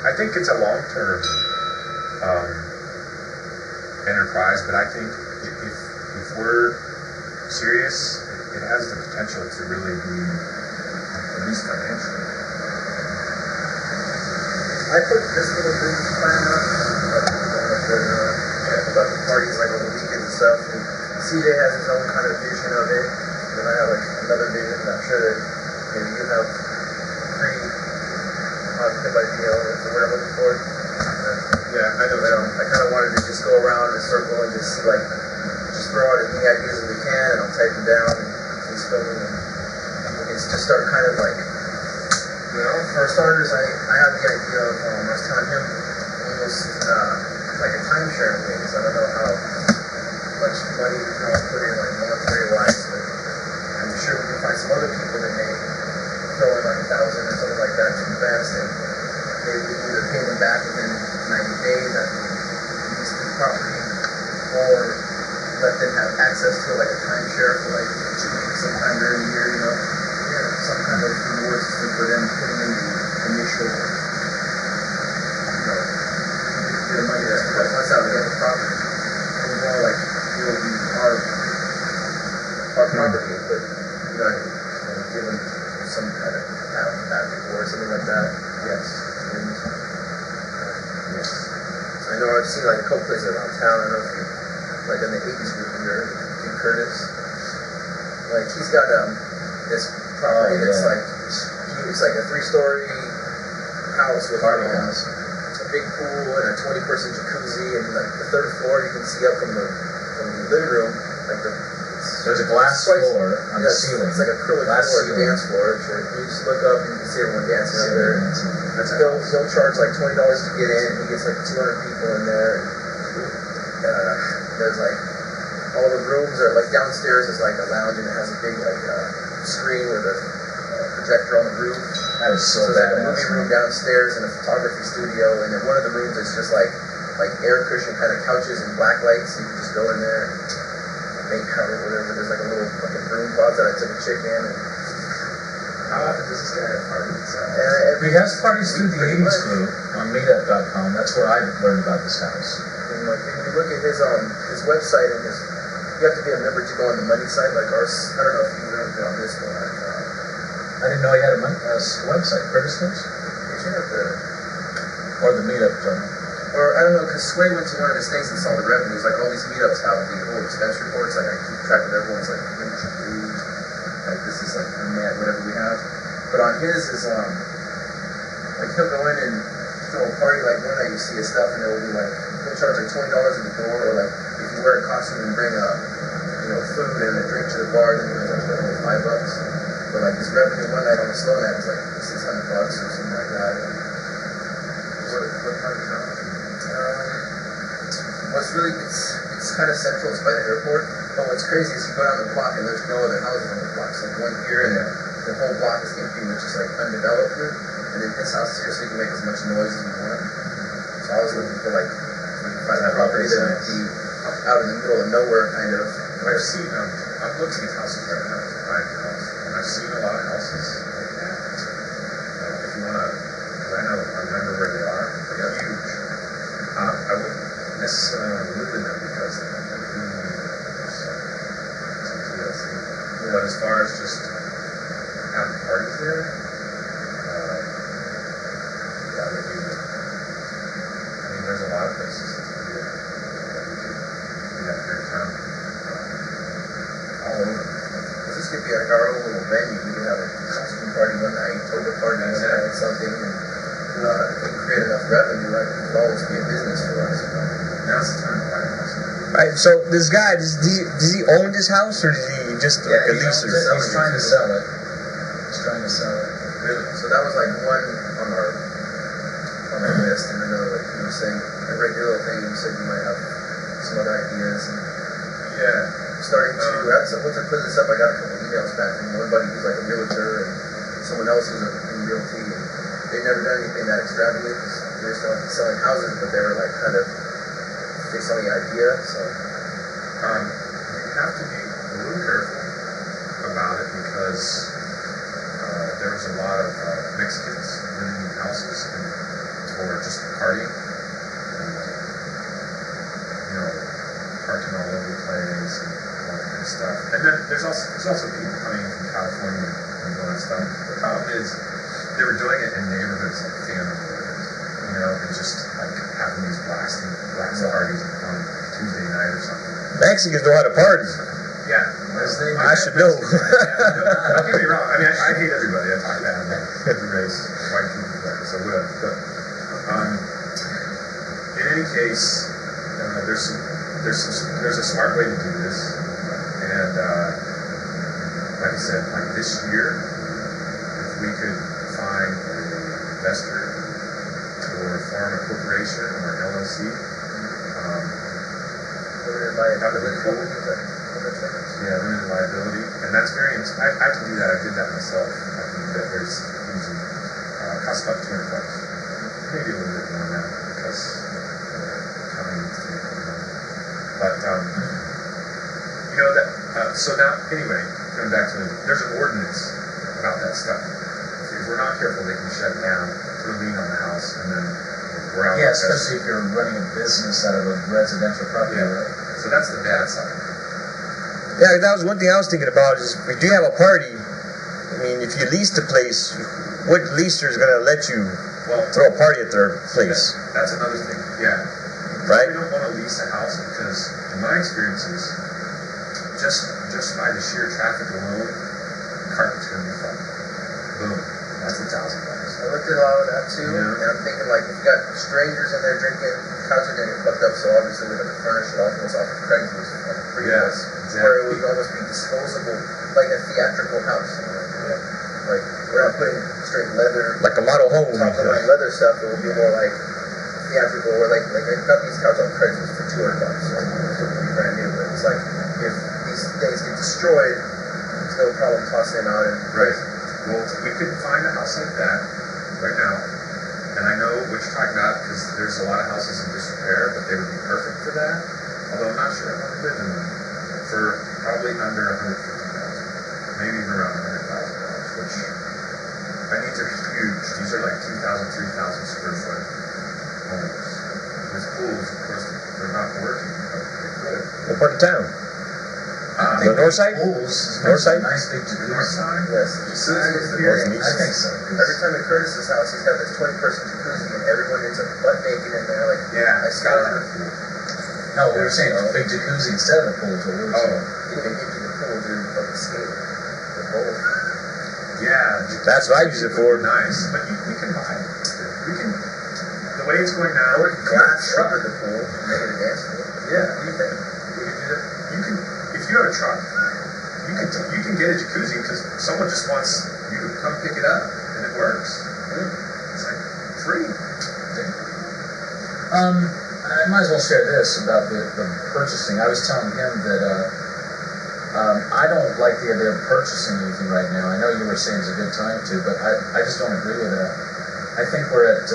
I think it's a long-term enterprise, but I think if we're serious, it has the potential to really be at least financial. I put this little business plan up about the parties like on the weekends and stuff. And CJ has his own kind of vision of it, and then I have like another vision. And I'm sure that maybe you have pre-concept idea or whatever I'm looking for. Yeah, I know. I kind of wanted to just go around in a circle and just see, like, just throw out as many ideas as we can, and I'll type them down and just film them. And it's just start kind of like, you know, for starters, I have the idea of, I was telling him, almost like a timeshare in Vegas. I don't know how much money we can all put in, like monetary-wise, but I'm sure we can find some other people that may throw in like 1,000 or something like that to invest, and maybe we can either pay them back within 90 days after we lease the property, or let them have access to like a timeshare for like 2 weeks sometime during the year, you know. Some kind of rewards for them putting in the initial, you know, the money that once out of the property. It was more like it will be our property, but you know, give them some kind of back or something like that. Yes. And, yes. I know I've seen like a couple places around town. I don't know if you like in the 80s group here, King Curtis. Like he's got this property that's like it's like a 3-story house with a big pool and a 20-person jacuzzi, and like the 3rd floor you can see up from the living room, like there's a glass floor on the ceiling. It's like a acrylic floor, a dance floor. You just look up and you can see everyone dancing up there. He'll charge like $20 to get in. He gets like 200 people in there. And, there's like all the rooms are like downstairs is like a lounge, and it has a big like screen with a projector on the roof. That is so there's like a badass. movie room downstairs and a photography studio, and then one of the rooms is just like air cushion kind of couches and black lights. So you can just go in there and make out or whatever. There's like a little fucking broom closet I took a chick in. And how often does this guy have parties? He has parties through the 80s group on meetup.com. That's where I learned about this house. And like if you look at his website and you have to be a member to go on the money site like ours. I don't know if you've ever been on this one. I didn't know he had a website. Curtis does? You should have the... Or the meetup. Or, I don't know, because Sway went to one of his things and saw the revenues. Like, all these meetups have the whole expense reports. Like, I keep track of everyone's, like, like, this is, like, net, whatever we have. But on his is, like, he'll go in and throw a party, like, one night you see his stuff, and it'll be, like, he'll charge, like, $20 at the door, or, like, if you wear a costume and bring food and a drink to the bar, then you're like, $5. But, like, his revenue one night on the slow night was, like, $600 or something like that. What part of town? What's really, it's kind of central, it's by the airport, but what's crazy is you go down the block and there's no other houses on the block. It's like one here and the whole block is empty, which is like undeveloped, and then this house here, so you can make as much noise as you want. So I was looking for like, find a property that would be out in the middle of nowhere, kind of. I've seen I've looked at these houses right now, private houses, and I've seen a lot of houses. If you want to, I remember where they are, they're huge. I wouldn't necessarily want to live in them because of the TLC. But as far as just having parties there, yeah, maybe. I mean, there's a lot of places to do it. We have here in town. All over. This could be like our own little venue. We could have a costume party one night, toga party one night, something, and if we create enough revenue, like, it could always be a business for us. Now's the time to buy a house. Right, so this guy, does he own this house, or does he just like a leaser? He's trying to sell it. He's trying to sell it. Really? So that was like one on our list, and another, like you were saying, a regular thing. You said you might have some other ideas. And starting to, once I put this up, I got a couple emails back from one buddy who's like a realtor and someone else who's in realty, and they've never done anything that extravagant because they're still selling houses, but they were like kind of based on the idea. So you have to be a little careful about it because there was a lot of Mexicans living in houses in towards there's also people coming in from California and doing stuff. The problem is they were doing it in neighborhoods like family neighborhoods, you know, and just like having these blast parties on Tuesday night or something. Mexicans know how to party. Yeah, I should know. Don't get me wrong. I mean, I hate everybody. I talk bad about every race, white people, so whatever. But in any case, there's a smart way to do this, and like I said, like this year, if we could find an investor or form a corporation or an LLC, that would be cool. Yeah, limited liability, and that's very. I can do that. I did that myself. I can do that very easy. Costs about $200, maybe a little bit more now because county needs to make more money. But you know that. So now, anyway, going back to there's an ordinance about that stuff. If we're not careful, they can shut it down, put a lien on the house, and then we're out. Yeah, especially if you're running a business out of a residential property, right? So that's the bad side. Yeah, that was one thing I was thinking about is if you have a party, I mean, if you lease the place, what leaser is going to let you throw a party at their place? That's another thing, yeah. Right? We don't want to lease a house because, in my experiences, just by the sheer traffic alone, carpet's going to be fun. Boom. That's $1,000. I looked at a lot of that too, and I'm thinking like if you got strangers in there drinking, couches are gonna get fucked up. So obviously we're gonna furnish it off off of Craigslist, like free house, where it would almost be disposable, like a theatrical house. Like we're not putting straight leather, like a model home, top of like leather stuff. It would be more like theatrical, or like I got these couches on Craigslist for $200. So it would be brand new, but it's like if these things get destroyed, there's no problem tossing them out and Well, we could find a house like that right now, and I know what you're talking about because there's a lot of houses in disrepair, but they would be perfect for that. Although I'm not sure I want to live in them for probably under $150,000, maybe even around $100,000, which my needs are huge. These are like 2,000, 3,000 square foot homes with pools. Of course, they're not working, but they could. What part of town? The north side? North side? Nice big jacuzzi. North side? yes, jacuzzi. I think so. Every time at Curtis's house, he's got this 20-person jacuzzi, and everyone ends up butt naked in there. Like, Yeah, I it's got swear. No, we were saying a big jacuzzi instead of a pool. So we were saying. You can empty the pool, dude, fucking skate. The bowl. Yeah, That's what I use it for. nice. But we can buy it. We can. The way it's going now, Or glass over the pool, and make it a dance floor. Yeah, anything. We can do that. You can, if you have a truck, you can get a jacuzzi because someone just wants you to come pick it up, and it works. It's like free. I might as well share this about the purchasing. I was telling him that I don't like the idea of purchasing anything right now. I know you were saying it's a good time to, but I just don't agree with that. I think we're at,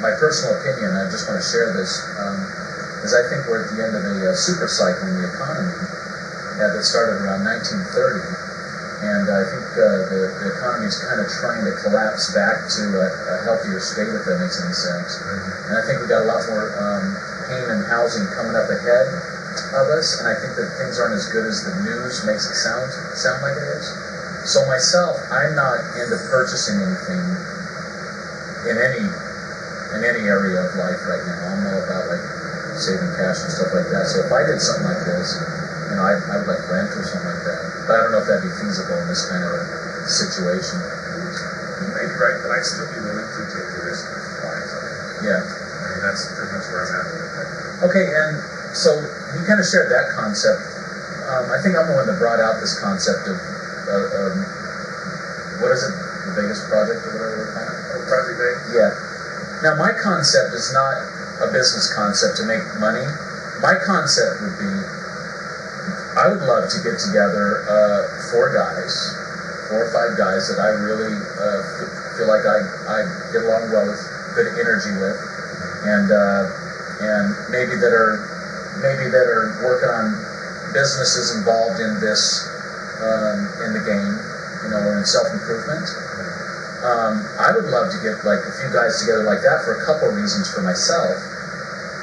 my personal opinion, I just want to share this, is I think we're at the end of a super cycle in the economy that started around 1930. And I think the economy is kind of trying to collapse back to a healthier state, if that makes any sense. And I think we've got a lot more pain and housing coming up ahead of us, and I think that things aren't as good as the news makes it sound like it is. So myself, I'm not into purchasing anything in any area of life right now. I'm all about like saving cash and stuff like that. So if I did something like this, you know, I would like rent or something like that. But I don't know if that'd be feasible in this kind of a situation. You may be right, but I'd still be willing to take the risk of buying something. Yeah. I mean, that's pretty much where I'm at with it. Okay, and so you kind of shared that concept. I think I'm the one that brought out this concept of what is it, the Vegas project or whatever we're calling it? Project Vegas? Yeah. Now my concept is not a business concept to make money. My concept would be, I would love to get together 4 or 5 guys that I really feel like I get along well with, good energy with, and maybe that are working on businesses involved in this in the game, you know, or in self-improvement. I would love to get like a few guys together like that for a couple of reasons for myself.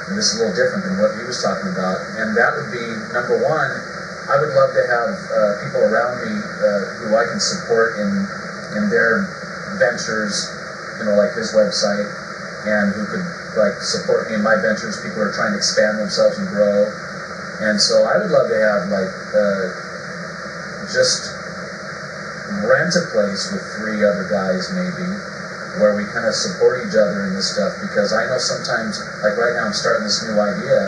And this is a little different than what he was talking about. And that would be, number one, I would love to have people around me who I can support in their ventures, like his website, and who could like support me in my ventures. People who are trying to expand themselves and grow. And so I would love to have like just rent a place with 3 other guys maybe, where we kind of support each other in this stuff, because I know sometimes, like right now I'm starting this new idea,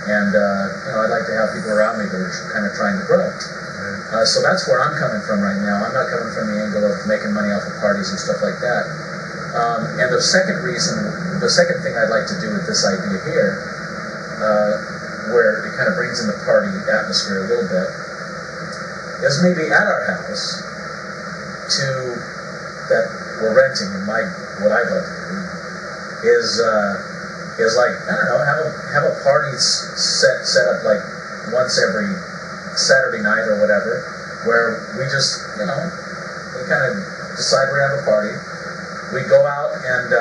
and I'd like to have people around me that are kind of trying to grow. So that's where I'm coming from right now. I'm not coming from the angle of making money off of parties and stuff like that. And the second thing I'd like to do with this idea here, where it kind of brings in the party atmosphere a little bit, is maybe at our house that we're renting. And what I'd like to do is like, I don't know, have a party set up like once every Saturday night or whatever, where we just we kind of decide we're gonna have a party. We go out and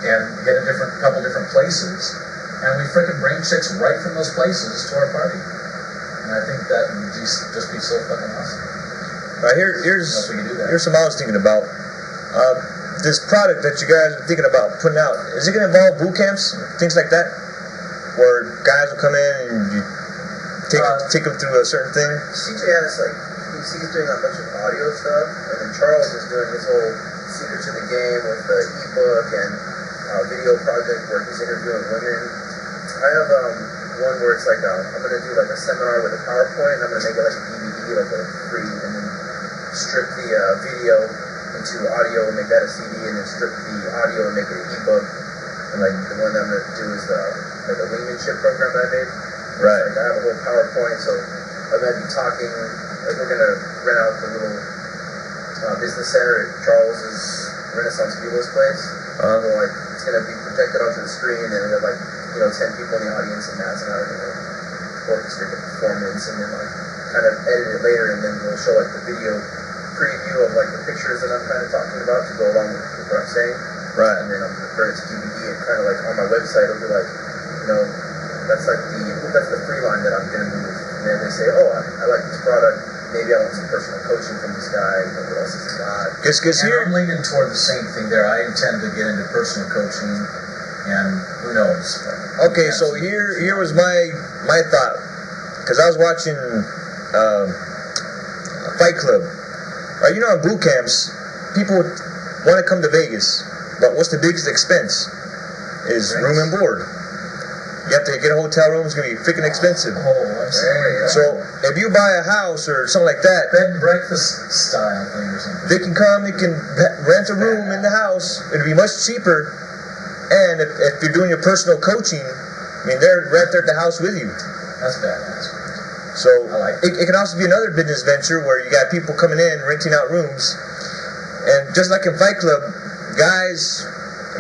hit a couple different places, and we freaking bring chicks right from those places to our party. And I think that would just be so fucking awesome. Here's something I was thinking about. This product that you guys are thinking about putting out, is it going to involve boot camps, things like that, where guys will come in and you take them through a certain thing? CJ has he's doing a bunch of audio stuff, and then Charles is doing his whole Secret to the Game with the ebook and video project where he's interviewing women. I have one where it's like I'm going to do like a seminar with a PowerPoint, and I'm going to make it like a DVD, like a free, and then strip the video into audio and make that a CD, and then strip the audio and make it an ebook. And like the one that I'm gonna do is like a wingmanship program that I made. Right. Like I have a whole PowerPoint, so I'm gonna be talking. Like we're gonna rent out the little business center at Charles's Renaissance Viewless place. So like it's gonna be projected onto the screen, and we have like 10 people in the audience, and Matt's and I are gonna orchestrate the performance, and then like kind of edit it later, and then we'll show like the video preview of like the pictures that I'm kind of talking about to go along with what I'm saying. Right. And then I'm gonna burn it to DVD, and kind of like on my website it'll be like, that's the free line that I'm gonna move. And then they say, oh, I like this product. Maybe I want some personal coaching from this guy. What else has he got? Because I'm leaning toward the same thing there. I intend to get into personal coaching, and who knows? Okay, so here was my thought, because I was watching Fight Club. Right, on boot camps, people want to come to Vegas, but what's the biggest expense? Is room and board. You have to get a hotel room. It's going to be freaking expensive. So if you buy a house or something like that, bed and breakfast style thing or something, they can come. They can rent a room in the house. It'll be much cheaper. And if you're doing your personal coaching, they're right there at the house with you. That's badass. So it can also be another business venture where you got people coming in, renting out rooms. And just like in Fight Club, guys,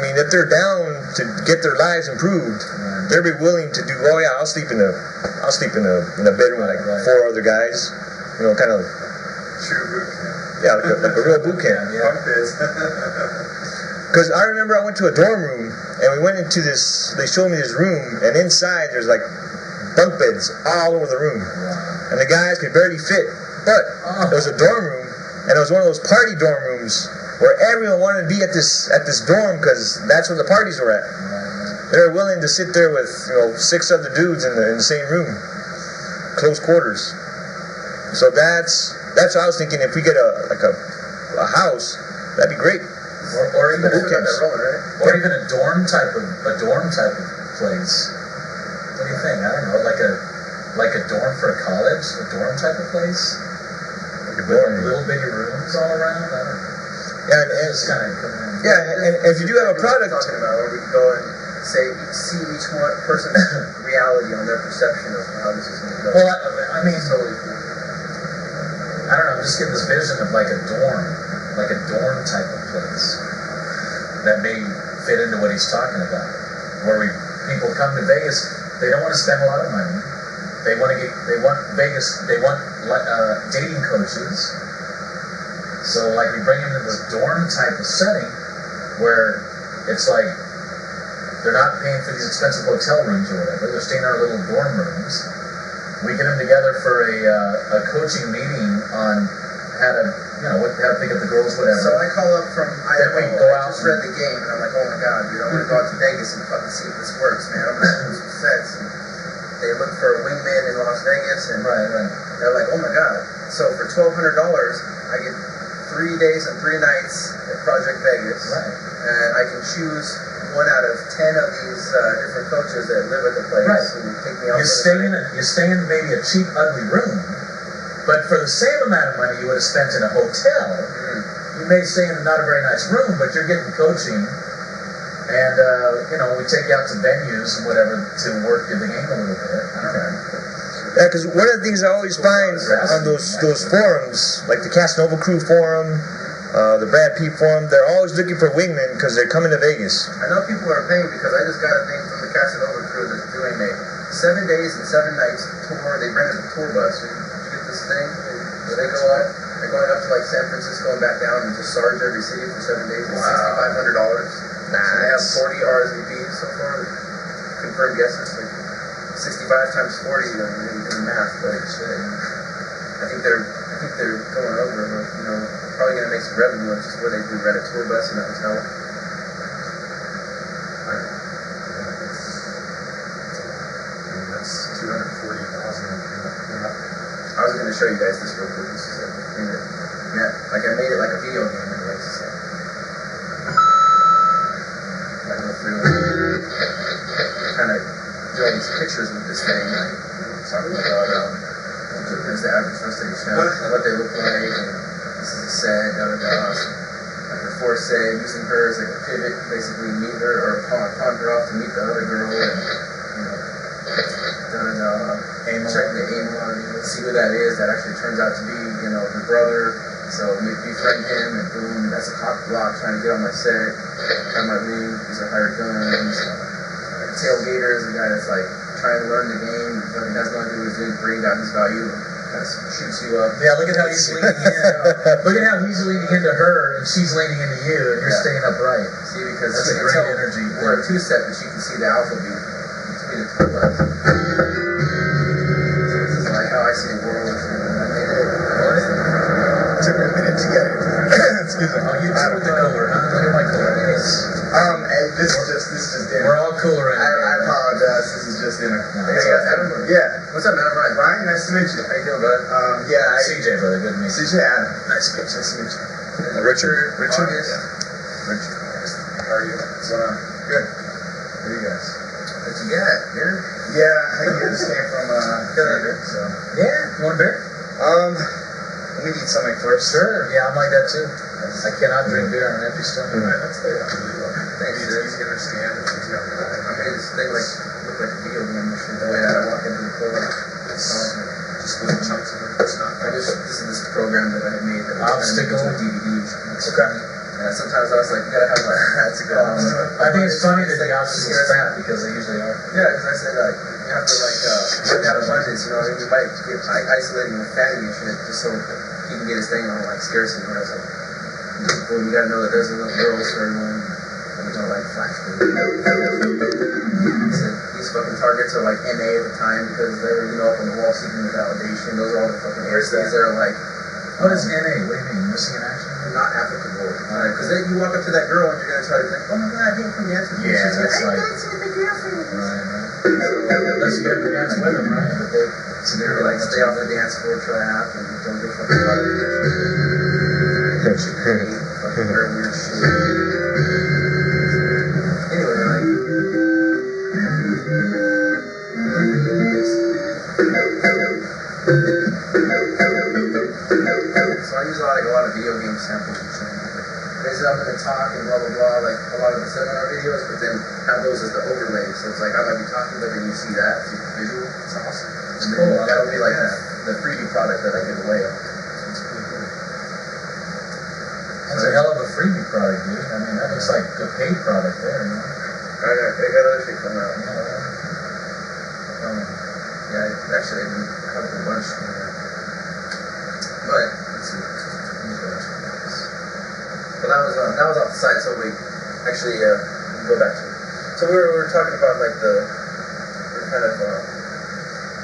if they're down to get their lives improved, they'll be willing to do, oh yeah, I'll sleep in a bedroom with like 4 other guys. Kind of True boot camp. Yeah, like a real boot camp. Fuck this. Because I remember I went to a dorm room, and we went into this, they showed me this room, and inside there's like bunk beds all over the room. And the guys could barely fit. But it was a dorm room, and it was one of those party dorm rooms where everyone wanted to be at this dorm because that's where the parties were at. They were willing to sit there with 6 other dudes in the same room, close quarters. So that's what I was thinking. If we get a house, that'd be great. Or even a dorm type of place. What do you think? I don't know, like a dorm for a college, a dorm type of place, with little bitty rooms all around. I don't know. Yeah, and it's kind of and if you do have a product, talking about, or we can go and see each one person's reality on their perception of how this is going to go. Well, I mean, totally cool. I don't know. I'm just getting this vision of like a dorm type of place that may fit into what he's talking about, where people come to Vegas. They don't want to spend a lot of money. They want dating coaches. So like we bring them to this dorm type of setting where it's like they're not paying for these expensive hotel rooms or whatever. They're staying in our little dorm rooms. we get them together for a coaching meeting on how to, how to pick up the girls, whatever. So I call up from Idaho. Then we go I out just read the game, and I'm like, oh my god, dude, I want to go out to Vegas and fucking see if this works, man. I'm gonna do some sets. And they look for a wingman in Las Vegas, and Right. they're like, oh my god. So for $1,200, I get 3 days and 3 nights at Project Vegas, Right. and I can choose 1 out of 10 of these different coaches that live at the place Right. who take me out. You stay in maybe a cheap, ugly room, but for the same amount of money you would have spent in a hotel, you may stay in not a very nice room, but you're getting coaching, and we take you out to venues and whatever to work the game a little bit. Yeah, because one of the things I always find on those forums, like the Casanova Crew forum, the Brad P forum, they're always looking for wingmen because they're coming to Vegas. I know people are paying because I just got a thing from the Casanova Crew that's doing a 7 days and 7 nights tour. They rented a tour bus. Did you get this thing? Where they go up, they're going up to like San Francisco and back down and just Sarge every city for 7 days. It's $6,500. So they have 40 RSVPs so far. Confirmed guesses. Like 65 times 40, in math, but I think they're going over, probably gonna make some revenue on just where they do rent a tour bus in a hotel. That's $240,000. I was gonna show you guys this real quick. This is a thing that, like I made it like a video game. And like, I go through and kind of do all these pictures with this thing, like talking about there's the average first station, what they look like, and this is a set, like the fourth set, using her as like a pivot, basically meet her or pawn her off to meet the other girl, and check the aim on, see who that is. That actually turns out to be, her brother. So befriend him, and boom, that's a cock block trying to get on my set, on my ring. These are hired guns. Tailgater is a guy that's like trying to learn the game, but he has no idea what he's doing, bring down his value, kind of shoots you up. Yeah, look at how he's leaning in. Look at how he's leaning into her, and she's leaning into you, and you're staying upright. See, because that's a great energy. We're a 2-step, but you can see the alpha beat. You can see the 2 left. So this is like how I see the world. It took me a minute to get it. Excuse me. Oh, you too with the cooler, huh? Look at my cooler. Yes. And this is just in. We're all cooler in I apologize. This is just in a. Adam? Yeah. What's up, man? Ryan. Ryan, nice to meet you. How you doing, bud? CJ, brother, good to meet you. CJ Adam. Nice to meet you. Nice to meet you. Richard. August. Richard. How are you? What's going on? Good. What are you guys? What you got? Dinner? Yeah, I just came from so. Yeah, you want a beer? We need something first. Sure. Yeah, I'm like that too. I cannot drink beer on an empty stomach. That's the Thanks, It's dude. easy to understand. It's easy to I made this thing look like a video game machine. The way I walk into the club. just little chunks of it. It's not. This is this program that I made that was turned into a DVD. Okay. Sometimes I was like, you gotta have that's a good one. I think it's funny that the obstacles fat because they usually are. Yeah, because I say like, you have to like, work out abundance, you might get isolating with fatty and shit just so he can get his thing on like scarcity. I was like, well, you gotta know that there's enough girls for everyone. And we don't like flash food. So these fucking targets are like NA at the time because they were, up on the wall seeking the validation. Those are all the fucking airstays that are like, What is NA? What do you mean? Missing in action? not applicable. Because then you walk up to that girl and you're gonna try to be like, oh my god, I didn't come dance with you. Yeah, She's that's like, like- I'm dancing with my girlfriend. Unless you ever dance with them, right? But they, So they're like, stay off the dance floor trap and don't get fucking caught up in your shit. Fucking wear weird shit. Anyway, like, so I use a lot of video game samples and shit. Raise it up in the talk and blah blah blah, like a lot of the seminar videos, but then have those as the overlay. So it's like I might be talking, but then you see that, see the visual. It's awesome. And then that'll be like the 3D product that I give away. That's a hell of a freebie product, dude. I mean, that looks like a paid product there, I got other shit coming out. Yeah, actually, I didn't have a bunch. But let's see. But that was off the site, so we actually go back to it. So we were talking about like we were kind of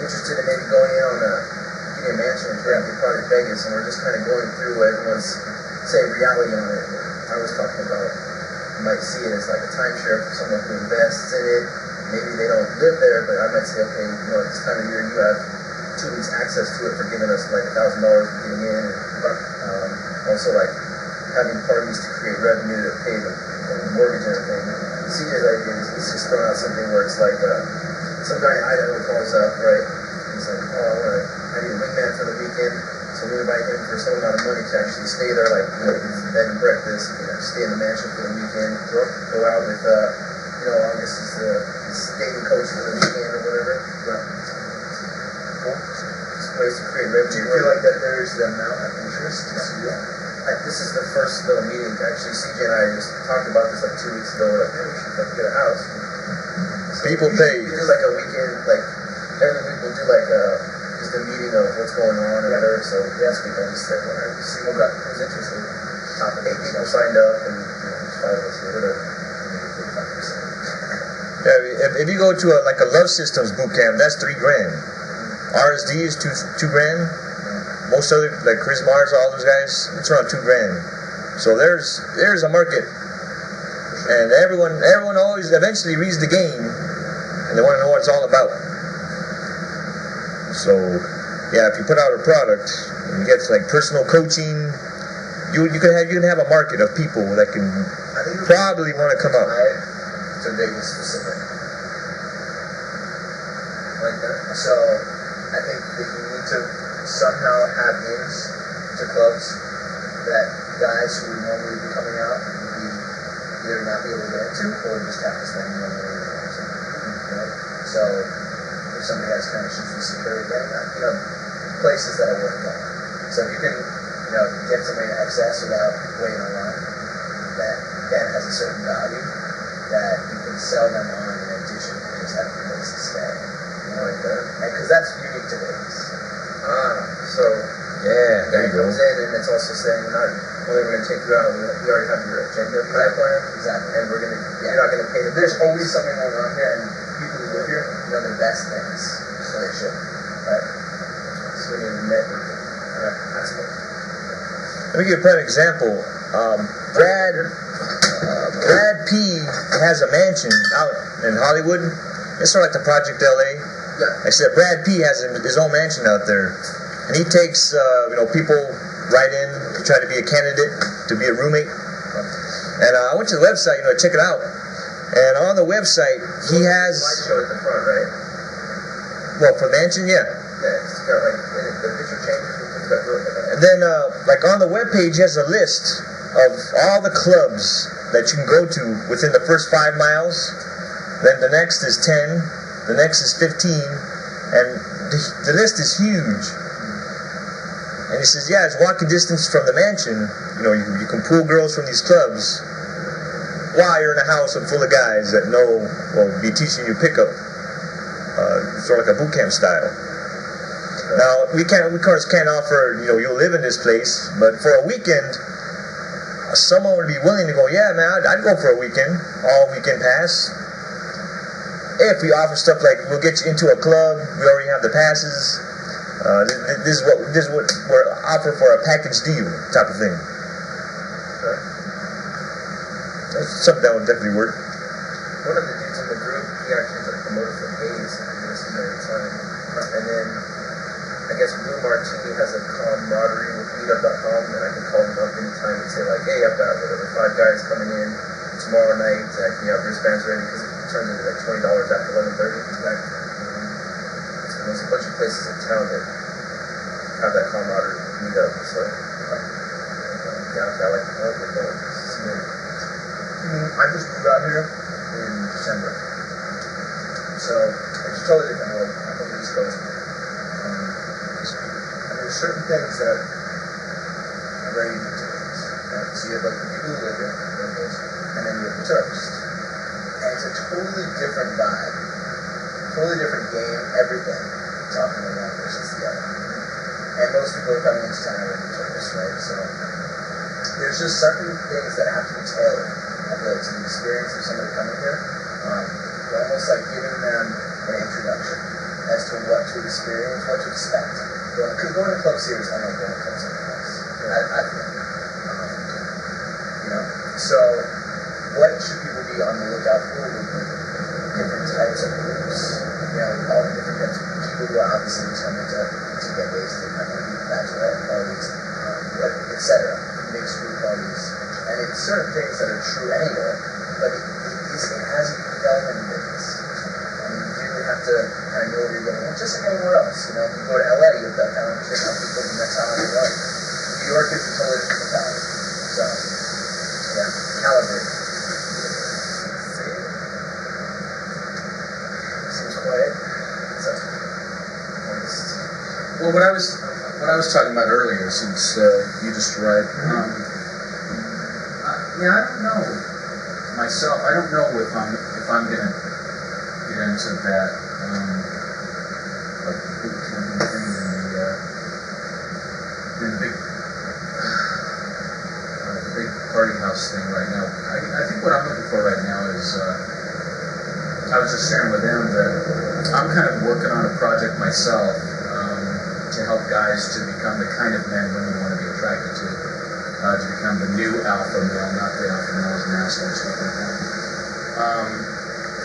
interested in maybe going in on getting a mansion and turning a Project Vegas, and we're just kind of going through everyone's, say, reality on it. I was talking about, you might see it as like a timeshare for someone who invests in it. Maybe they don't live there, but I might say, okay, you know, at this time of year you have 2 weeks access to it for giving us like $1,000 for getting in. And, also like having parties to create revenue to pay the mortgage and everything. CJ's idea is he's just throwing out something where it's like some guy in Idaho calls up, right? He's like, oh, I need a wingman for the weekend, so we invite him for some amount of money to actually stay there, like bed and breakfast, you know, stay in the mansion for the weekend, go out with, you know, I guess it's his dating coach for the weekend or whatever. Cool. Just ways to create revenue. Do you feel like that there is the amount of interest? This is the first little meeting. Actually, CJ and I just talked about this like 2 weeks ago. Like, hey, we should get a house. So People usually pay. We do like a weekend, like every week we'll do like just a meeting of what's going on or whatever. So last week I just said, well, I see who's interested. 8 people signed up, and you know, 5 of us or whatever. Yeah, if you go to like a love systems boot camp, that's $3,000. RSD is two grand. Most other, like Chris Mars, all those guys, it's around $2,000. So there's a market, and everyone always eventually reads the game, and they want to know what it's all about. So yeah, if you put out a product and you get like personal coaching, you can have a market of people that can probably want to come out. To Vegas specific. Like that. So I think that you need to somehow have ins to clubs that guys who would normally be coming out would be either not be able to get into or just have to spend money on it. You know? So if somebody has connections with security, you know, places that are worth going. So if you can, you know, get somebody to access without waiting online, that has a certain value that you can sell them on in addition to just having a place to stay. You know, like that. Because that's unique to Vegas. So Yeah, there you go. comes in and it's also saying not only we're going to take you out, we already have your agenda plan. Exactly. And we're going to, you're not going to pay the There's always something going on here, and people who live here know the best things, so they should. Right? So we need to net aspect. Let me give you a prime example. Brad P has a mansion out in Hollywood. It's sort of like the Project LA. Yeah. I said Brad P has his own mansion out there, and he takes people right in to try to be a candidate to be a roommate. And I went to the website, check it out. And on the website, he has. Light show at the front, right? Well, for mansion, yeah. Yeah, it's got like the picture changes. And then, on the webpage, he has a list of all the clubs that you can go to within the first 5 miles. Then the next is 10. The next is 15. And the list is huge. And he says, yeah, it's walking distance from the mansion. You can pull girls from these clubs while you're in a house full of guys that will be teaching you pickup. Sort of like a boot camp style. Now, we of course can't offer, you'll live in this place, but for a weekend, someone would be willing to go, yeah, man, I'd go for a weekend, all weekend pass. If we offer stuff like, we'll get you into a club, we already have the passes, this is what we're offer for a package deal type of thing. That's something that would definitely work. One of the dudes in the group, he actually is a promoter for Hayes, and then I guess Blue Martini has a camaraderie with meetup.com, and I can call them up anytime and say like, hey, I've got 5 guys coming in tomorrow night, can you have wristbands ready, because it turns into like $20 after 11:30. So there's a bunch of places in town that have that camaraderie meetup, so yeah, I like the club we're going. I just moved out here in December. So it's totally different world. I'm from the East Coast. And there's certain things that are very unique to Vegas. Right? So you have like the people who live here, and then you have the tourists. And it's a totally different vibe, totally different game, everything, talking to one versus the other. And most people are coming into town with tourists, right? So there's just certain things that have to be tailored, I feel like, to the experience of somebody coming here. Almost like giving them an introduction. And as to what to experience, what to expect. Because going to club series, unlike going to club something else. I feel. You know? So, what should people be on the lookout for with different types of groups? You know, all the different types of people who are obviously just coming to get wasted, bachelorette parties, etc. Mixed group parties. And it's certain things that are true anywhere, but it has a development in business. And you really have to kind of know where you're going. Well, just like anywhere else, you know, you go to LA, you've got kind of different people and that's how it's like. New York is a totally different mentality. So, yeah, calibrate. Seems quiet. So, Well, what I was talking about earlier, since you just arrived, I don't know myself. I don't know if I'm gonna get into that like boot camp thing in the big party house thing right now. I think what I'm looking for right now is I was just sharing with them that I'm kind of working on a project myself. To help guys to become the kind of men women want to be attracted to become the new alpha male, not the alpha males and assholes, stuff like that.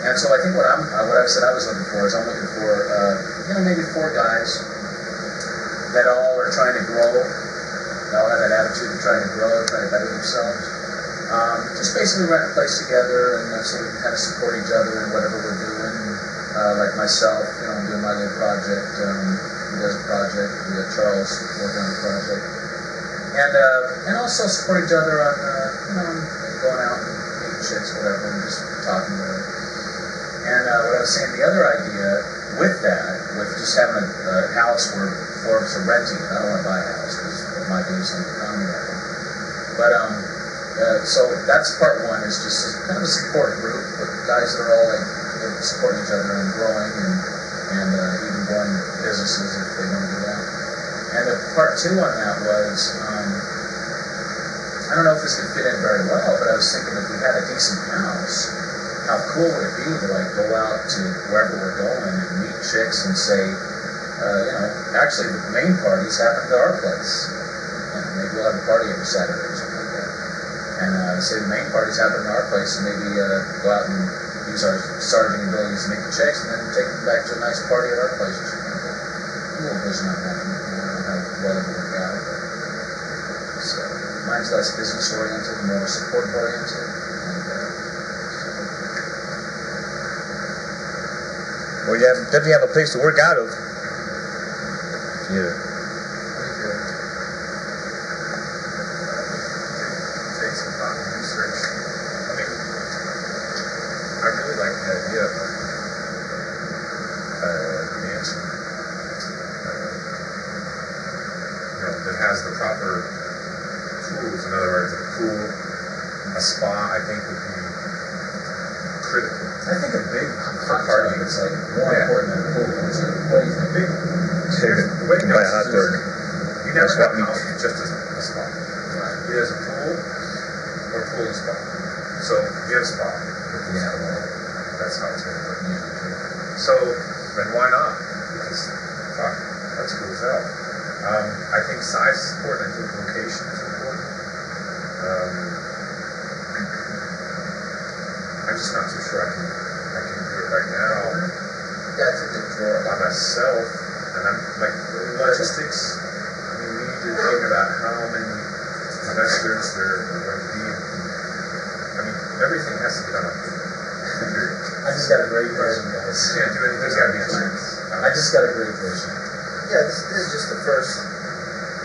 And so I think what I've said I was looking for is I'm looking for maybe 4 guys that all are trying to grow, they all have that attitude of trying to grow, trying to better themselves. Just basically rent a place together, and so we can kind of support each other in whatever we're doing. Like myself, I'm doing my little project. He does a project. We got Charles working on a project, and also support each other on going out and meeting chicks, whatever, and just talking to them. And what I was saying, the other idea with that, with just having a house where 4 of us are renting, I don't want to buy a house because it might be some economy right now. But so that's part 1, is just kind of a support group with guys that are all like supporting each other and growing and even growing businesses if they want to do that. And the part 2 on that was, I don't know if this could fit in very well, but I was thinking if we had a decent house, how cool would it be to like go out to wherever we're going and meet chicks and say, actually the main parties happen to our place. Maybe we'll have a party every Saturday or something like that. And say the main parties happen to our place, and maybe go out and use our sergeant abilities to meet the chicks, and then take them back to a nice party at our place or something like that. A little vision on that. I don't know how well it will work out. So mine's less business oriented, more support oriented. Well, you definitely have a place to work out of. Yeah. Take some thought and research. I mean, I really like the idea of a mansion, that has the proper tools. In other words, a pool, a spa, I think would be critical. I think a big hot tub is like more important than a pool. What do you think? The way it Buy a goes hot is dog. you never have a house with just a spa. Either has a pool or pool and spa. So get a spa. That's how it's going to work. So then why not? Because fuck, that's cool as hell. I think size is important. I think location is important. I'm just not too sure I can do it right now. That's a good draw. By myself, and I'm like logistics. You need to think about how many investors there are going to be. I mean, everything has to be done on paper. I just got a great version, guys. Can't do anything. There's got to be plans. I just got a great version. Yeah, this is just the first.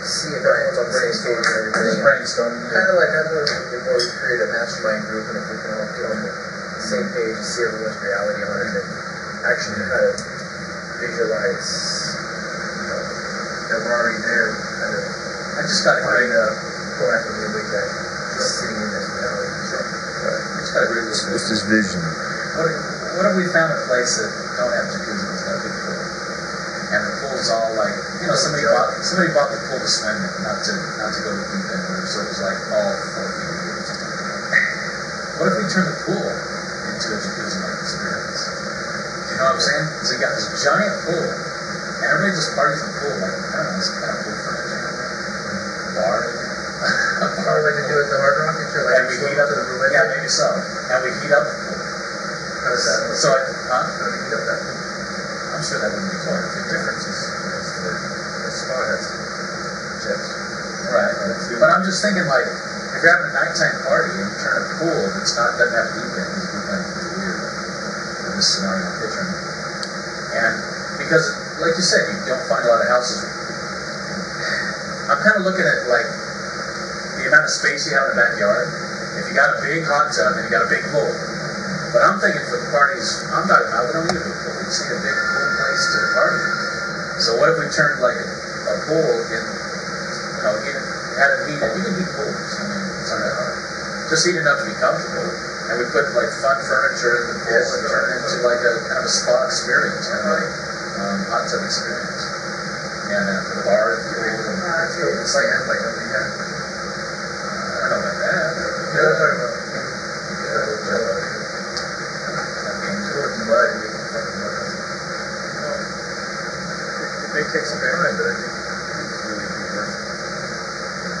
See if everyone's on the same page and everything. Just brainstorming. Kind of like how do we create a mastermind group, and if we can all get on the same page and see everyone's reality on it, and actually kind of visualize, that we're already there, kind of. I just got a great. Proactively look at just sitting in this reality. I just got a great list. What's this vision? What if we found a place that don't have jacuzzi, it's got a big pool, and the pool's all like, somebody bought the pool to swim in, not to go to the deep end, so it was like all 4 feet deep or something like that. What if we turned the pool into a jacuzzi-like experience? know what I'm saying? So you got this giant pool, and everybody just parties in the pool, like, I don't know, it's kind of pool furniture, bar. Or like they do at the Hard Rock, and you're like, And we heat up the room. Yeah, maybe so. And we heat up the pool. how does that work? So, How do you heat up that pool? I'm sure that wouldn't be too hard to The figure out. difference is the spa has jets. Right. But I'm just thinking, like, if you're having a nighttime party and you turn a pool that's not, doesn't have heat, then it'd be kind of weird. In this scenario I'm picturing. And because, like you said, you don't find a lot of houses. I'm kind of looking at, like, the amount of space you have in the backyard. If you got a big hot tub and you got a big pool. But I'm thinking for the parties I'm talking about, we don't need a big pool. We just need a big cool place to party. So what if we turned like a pool in, had it heated? You can heat pools. I mean, it's not that hard. Just heat enough to be comfortable. And we put like fun furniture in the pool and turn it into like a kind of a spa experience, kind of like hot tub experience. And for the bar, it's like over here. I don't know about that. Yeah, I'm talking about. It may take some time, but I think it would really be worth it.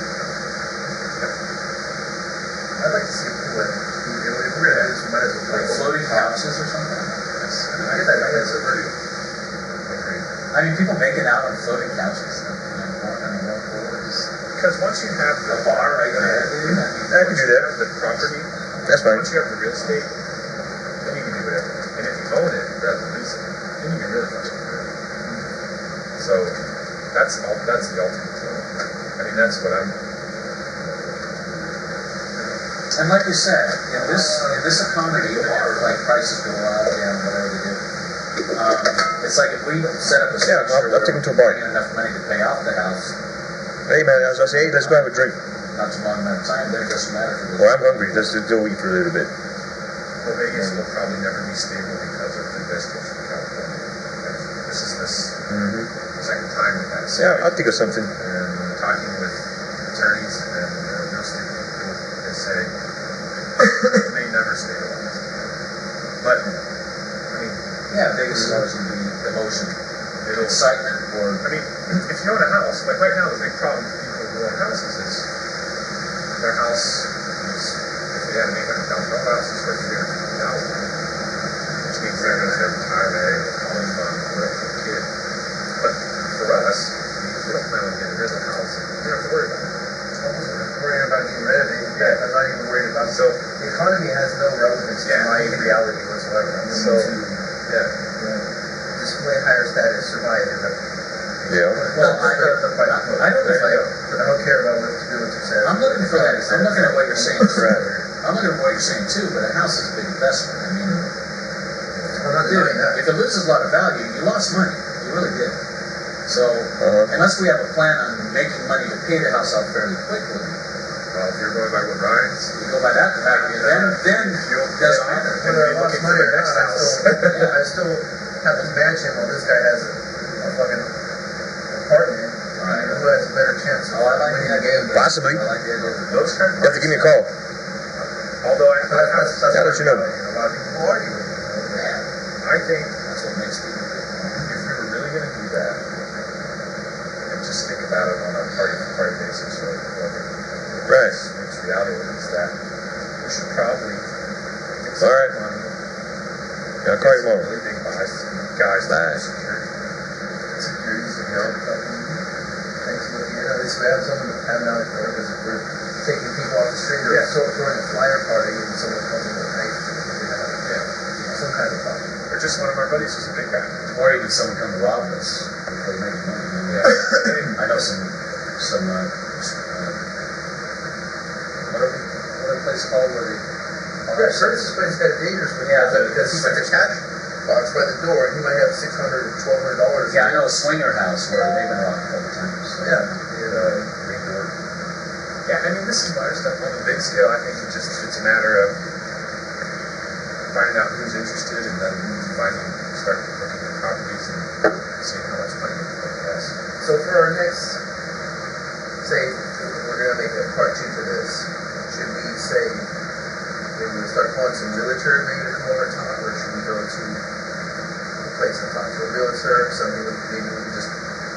I'd like to see a pool. If we're gonna do this, we might as well do Like it. floating couches or something? I get that. I guess it's pretty. I mean, people making out on floating couches. Because once you have the bar right there, dude. I can do that. the property, That's fine. once you have the real estate, then you can do whatever. And if you own it rather than lease it, then you can really fucking do it. So that's the ultimate goal. I mean, that's what I'm. And like you said, in this economy, even if like prices go up and whatever they do, it's like if we set up a Yeah, structure I'll take them to a bar. bring in enough money to pay off the house, Hey man, I was gonna say, hey, let's go have a drink. not too long amount of time, then it doesn't matter if it Well, goes. I'm hungry. Let's just go eat for a little bit. Well, Vegas will probably never be stable because of the investors from California. This is the second time with that. Yeah, I'll think of something. And talking with attorneys and real estate people, they say it may never stabilize. But, I mean, Yeah, Vegas is always going to be emotion, it'll. excitement, or I mean, if you own a house, like right now, the big problem for people who own houses is their house is, if they have an $800,000 house, it's worth $350,000, which means they're going to have retirement, college fund, whatever for the kid. But for us, we don't plan on getting rid of the house. We don't have to worry about it. Worrying about getting rid of it. Yeah, I'm not even worried about it. So, The economy has no relevance to my reality whatsoever. So, yeah. This way higher status survivor. Yeah. well, I don't know. I don't care about what you do with your salary. I'm looking for that. I'm looking at what you're saying. Right. I'm looking at what you're saying too. But a house is a big investment. I mean, I'm not dude, doing that. if it loses a lot of value, you lost money. You really did. So unless we have a plan on making money to pay the house off fairly quickly, Well, if you're going by what Ryan's, you go by that value, then it doesn't matter. When I lost money for the right next now, house. I still have this mansion while this guy has a fucking apartment. Right. Who has a better chance of Oh, I like winning the the game? idea. Possibly. I like the idea. those kind of You have to give me a call. Although That's I'll let you know. A lot of people argue with me. Yeah, I think that's what makes people good. if we were really going to do that, and just think about it on a party basis, or Right. which reality is that we should probably get some All right. money, Yeah, I'll call you tomorrow. really big buys, guys that Bye. do security. Securities, thanks for looking at this. We have someone having out there because if we're taking people off the street or throwing a flyer party and someone comes in with a knife, some kind of problem. Or just one of our buddies who's a big guy. Or even someone come to rob us if they make money. Yeah. I know some what are the place called where they Yeah, Curtis's place got dangerous with that because he put the cash box by the door and he might have $600 or $1,200. Yeah, I know a swinger house where they've been robbed a couple times. So. Yeah. Yeah, I mean, this is minor stuff. On the big scale, I think it's a matter of finding out who's interested and then start looking at properties and seeing how much money we can invest. So for our next, say, we're going to make a part 2 to this, should we say, maybe we start calling some realtors maybe to come over top, or should we go to place and talk to a realtor. Some maybe we could just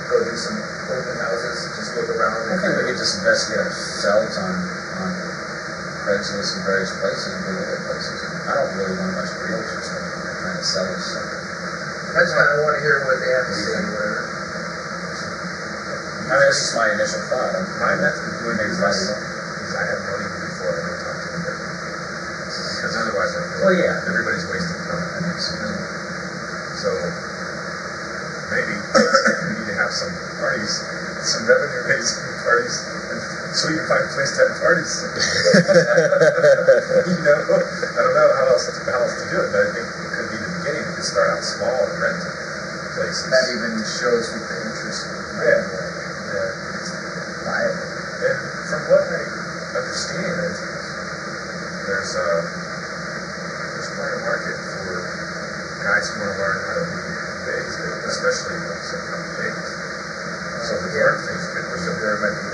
go do some open houses, just look around. I think we could just investigate ourselves on Craigslist and various places and go look at places. I don't really want much realtors trying to sell us stuff. I just kind of want to hear what they have to say. I mean, this is my initial thought. My method of doing business is I have money before I go talk to them. Because otherwise I feel like everybody's wasting time. So maybe we need to have some parties, some revenue raising parties, so we can find a place to have parties. You know, I don't know how else to do it, but I think it could be the beginning. We could start out small and rent places. That even shows what the interest is. And from what I understand, there's quite a market for guys who want to learn how to be PUAs, especially some kind of things. So the learn things could be there might be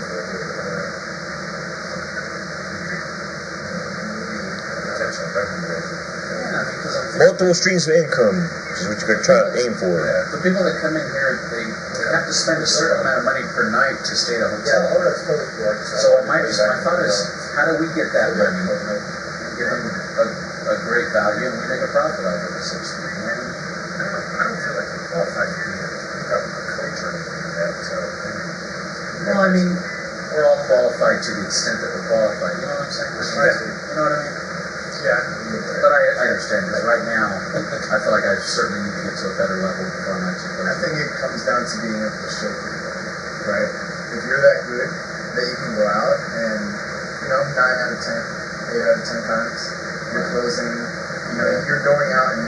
potential revenue. Yeah, because I'm Multiple streams of income, which is what you're going to try to aim for. the people that come in here, they have to spend a certain amount of money per night to stay at a hotel. That's totally cool. So my thought is, how do we get that money? Give them a great value, and we make a profit off of it, so to speak. I don't feel like you're qualified to be a coach or anything like that. So Well, I mean, we're all qualified to the extent that we're qualified. You know what I'm saying? You know what I mean? yeah, But I understand, because right now, I feel like I certainly need to get to a better level before I'm actually I think it comes down to being able to show people, right? If you're that good that you can go out and, 9 out of 10, 8 out of 10 times, you're closing, you're going out and,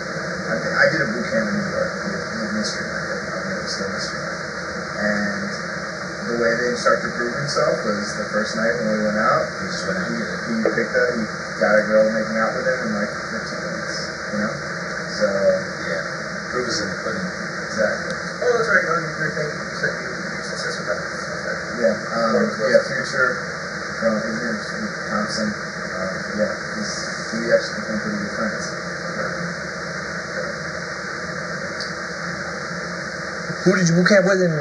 I did a boot camp in New York with Mystery Method, still Mystery Method. And the way they started to prove himself was the first night when we went out, he got a girl making out with him in like 15 minutes, So, proof is in the pudding. Oh, exactly. that's right. Your thing, you said you successful guy. Future from his name is Thompson. He actually became pretty good friends. Who did you boot camp with in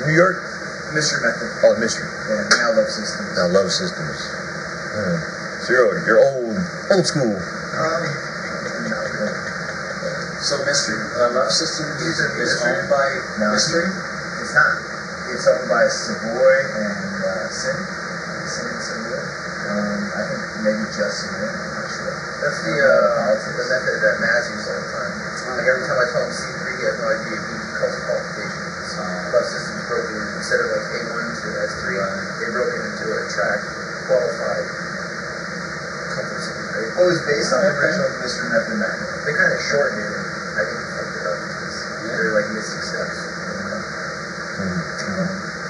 New York? Mystery Method. Oh, Mystery. Yeah, now Love Systems. Now Love Systems. So you're old school. So Mystery Love System is owned by Mystery? It's not. It's owned by Savoy and Sin. Sin and Savoy. I think maybe just Savoy. I'm not sure. That's the method that Maz uses all the time. Like every time I tell him C3, he has no idea. He calls it qualification. Love Systems broke it instead of like A1 to S3. They broke it into a track qualified companies. It was based on the original Mystery Method manual. They kind of shortened it. I think it fucked it up because they're like missing steps.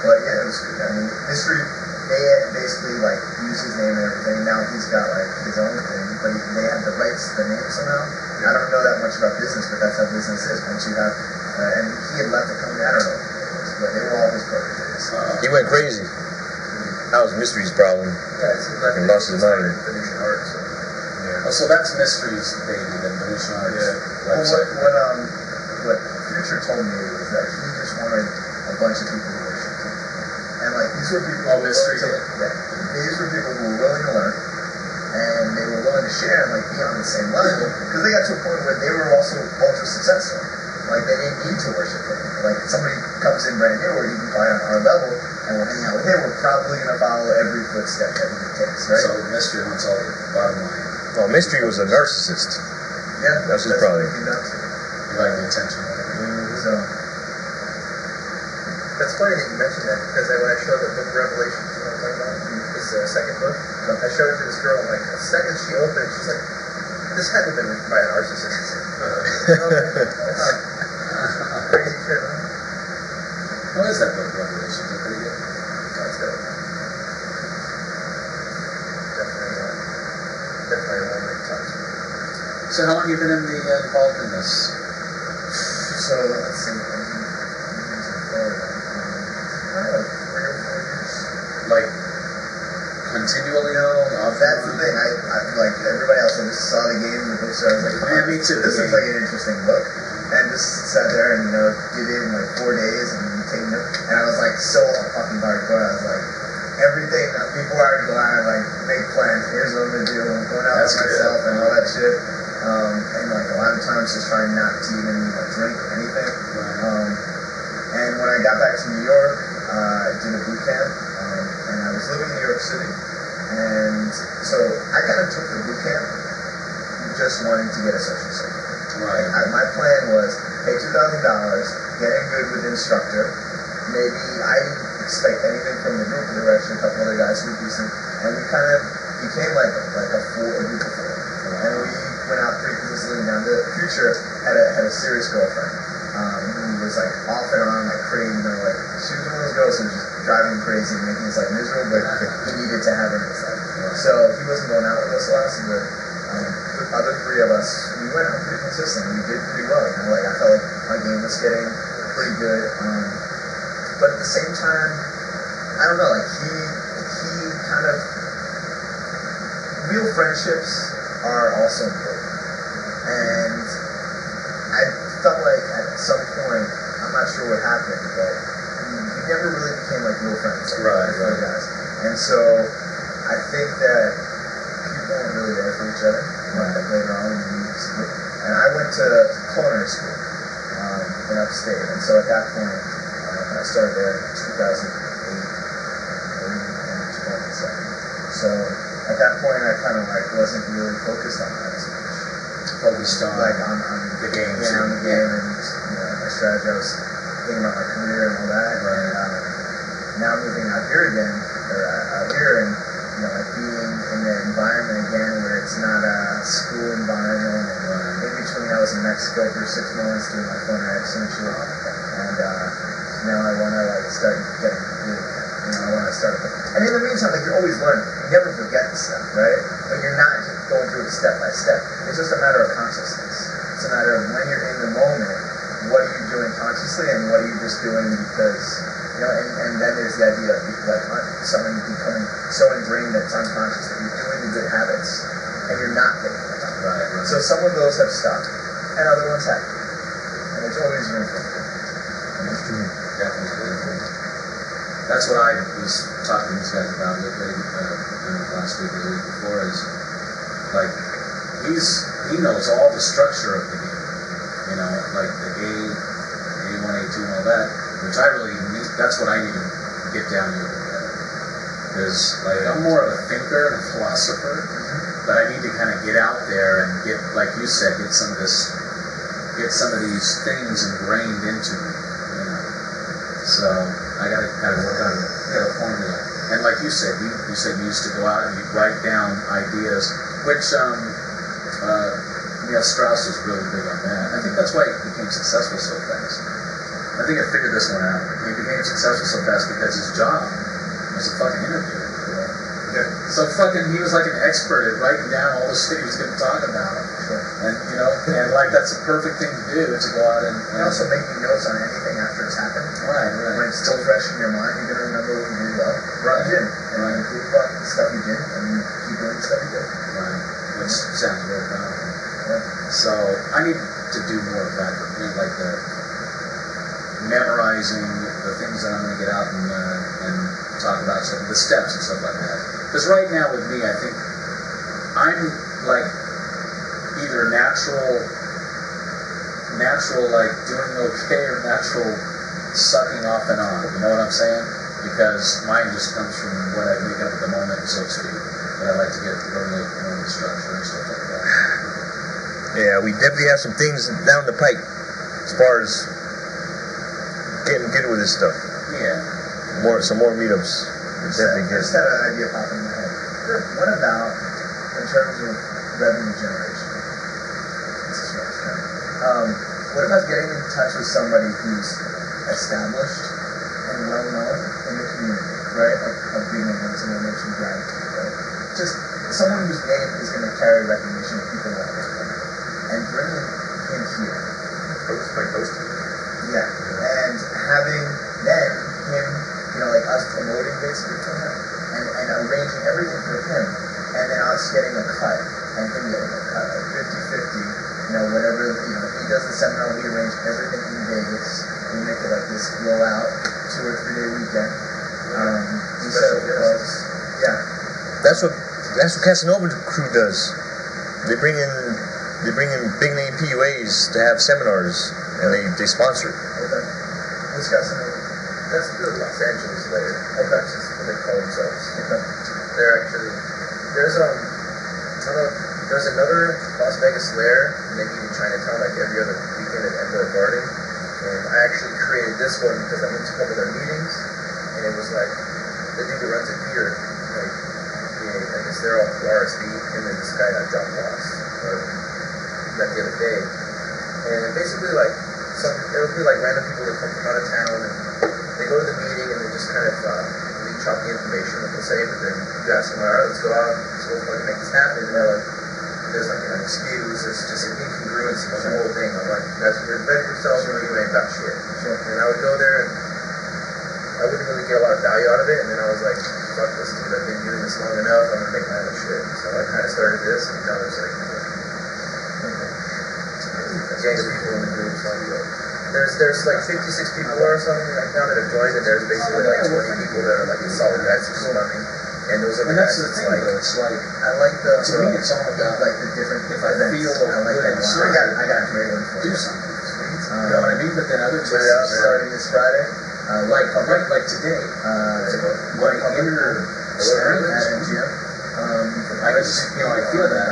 But yeah, it was good. I mean, Mystery, they had basically like used his name and everything. Now he's got like his own thing, but they have the rights to the name somehow. I don't know that much about business, but that's how business is. Once you have, and he had left the company. I don't know, but they were all his brothers. He went crazy. That was Mystery's problem. Yeah, it seems like He lost his mind. Venetian art. So that's Mystery's baby, the Venetian Arts website. What Future told me was that he just wanted a bunch of people to worship him. And like these were people who were Mystery willing to, these were people who were willing to learn, and they were willing to share and like be on the same level, because they got to a point where they were also ultra successful. Like they didn't need to worship him. Like if somebody comes in brand new or even probably on our level and we're hanging out with him, we're probably gonna follow every footstep that he takes, right? So Mystery wants all the bottom line. Well, Mystery was a narcissist. Yeah, That's his problem. what he does. You like the attention. So That's funny that you mentioned that because when I showed the book of Revelation, you know what I'm talking about? This second book. I showed it to this girl, and like the second she opened it, she's like, "This had to have been written by a narcissist." Crazy shit, huh? What is that book, Revelation? Is it pretty good? That's good. Definitely one that talks to me. So how long have you been involved in this? So let's see. Like 3 or 4 years. Like, continually off? That's the thing. I like everybody else. I just saw the game in the bookstore. I was like, Yeah, me too. This looks like an interesting book. And just sat there and, did it in like 4 days and taking it. And I was like so fucking hardcore. I was like, everything that people are already going on, like, make plans. Here's what I'm gonna do. I'm going out with myself and all that shit. And like a lot of times just trying not to even drink anything. And when I got back to New York, I did a boot camp, and I was living in New York City. And so I kind of took the boot camp just wanting to get a social circle. Right. My plan was pay $2,000, get in good with the instructor. Maybe I didn't expect anything from the group. There were actually a couple other guys who were decent, and we kind of became like a group of four. And we went out pretty consistently. Now the Future had a serious girlfriend who was like off and on, like crazy. She was one of those girls who was just driving crazy and making us like miserable, but he needed to have her in his life. So he wasn't going out with us a lot. So the other three of us, we went out pretty consistently. We did pretty well. Like I felt like my game was getting pretty good. But at the same time, I don't know. Like he kind of real friendships are also important, and I felt like at some point, I'm not sure what happened, but we never really became like real friends. Right. Guys. And so I think that people weren't really there for each other. Like later on, and I went to culinary school in upstate, and so at that point, I started there in 2008, and 2007. So at that point, I kind of like wasn't really focused on that as much. Focused on the game. Yeah, on the game and my strategy. I was thinking about my career and all that. Right. And now moving out here again, or out here, and like being in the environment again where it's not a school environment. And in between, I was in Mexico for 6 months doing my phone exchange, and now I want to like start getting good. I want to start. And in the meantime, like you're always learning. You never forget the stuff, right? But you're not just going through it step by step. It's just a matter of consciousness. It's a matter of when you're in the moment, what are you doing consciously, and what are you just doing because and then there's the idea of like something becoming so ingrained that it's unconscious that you're doing the good habits and you're not thinking about it. Right. So some of those have stopped, and other ones have. And it's always room for it. Definitely. That's what I was talking to these guys about last week or the week before is like he knows all the structure of the game, like the A1, A2 and all that, which I really need. That's what I need to get down to because like I'm more of a thinker and a philosopher, but I need to kind of get out there and get, like you said, get some of these things ingrained into me. So I gotta work on a formula. And like you said, you said you used to go out and you write down ideas, which Strauss was really big on that. I think that's why he became successful so fast. I think I figured this one out. He became successful so fast because his job was a fucking interview. Yeah. So he was like an expert at writing down all the shit he was going to talk about. Sure. And and like that's a perfect thing to do to go out and also making notes on anything after it's happened. Right. When it's still fresh in your mind, you're gonna remember what you did well. Right. You didn't. And you improve upon the stuff you did, and you keep doing the stuff you did. Right. Which sounds very powerful. Yeah. So I need to do more of that, like the memorizing the things that I'm going to get out and talk about, stuff, the steps and stuff like that. Because right now with me, I think I'm like either natural like doing okay or natural sucking off and on. You know what I'm saying? Because mine just comes from what I make up at the moment, so to speak. But I like to learn the structure and stuff like that. Yeah, we definitely have some things down the pipe as far as getting good with this stuff. Yeah. Some more meetups. Definitely I just had an idea pop in my head. What about, in terms of revenue generation? What about getting in touch with somebody who's established and well known in the community, right? Of being able to mention gratitude, right? Just someone whose name is going to carry recognition of people like that, and bringing him here. Like hosting. Yeah, and having then him, like us promoting basically for him, and arranging everything for him, and then us getting a cut, and him getting a cut, like 50-50, whatever, he does the seminar, we arrange everything in Vegas. We make it like this blowout, 2 or 3 day weekend. We set up clubs. Yeah. That's what Casanova crew does. They bring in big name PUAs to have seminars, and they sponsor it. Okay. What's Casanova? That's the Los Angeles Lair. Okay. That's just what they call themselves. Okay. They're actually, there's I don't know, there's another Las Vegas Lair, maybe in Chinatown, like every other weekend at Emerald Garden. And I actually created this one because I went to a couple of their meetings, and it was like, the dude that runs it here, like, I guess they're all RSV, him and this guy got job lost, met the other day. And basically, like, it would be like random people that come from out of town, and they go to the meeting, and they just kind of leech off the information that they'll say, but then you ask them, all right, let's go out, let's go make this happen, and they're like, there's like an excuse, there's just an incongruency of the whole thing. I'm like, you guys are betting yourselves, you ain't about shit. And I would go there, and I wouldn't really get a lot of value out of it, and then I was like, fuck this dude, I've been doing this long enough, I'm gonna make my own shit. So I kind of started this, and now there's like a gang of people in the group. There's like 56 people or something right now that have joined, and there's basically like 20 people that are like the solid guys who love me. And those are the guys that's the that's thing, like, though. It's like, I like the, to me, it's all about, like the different if I events. feel I like good that one. inside, I got a great one for do you. something. You know what I mean? But then other Put it out times, starting this Friday. like today, my inner spirit at gym, I just, I feel that,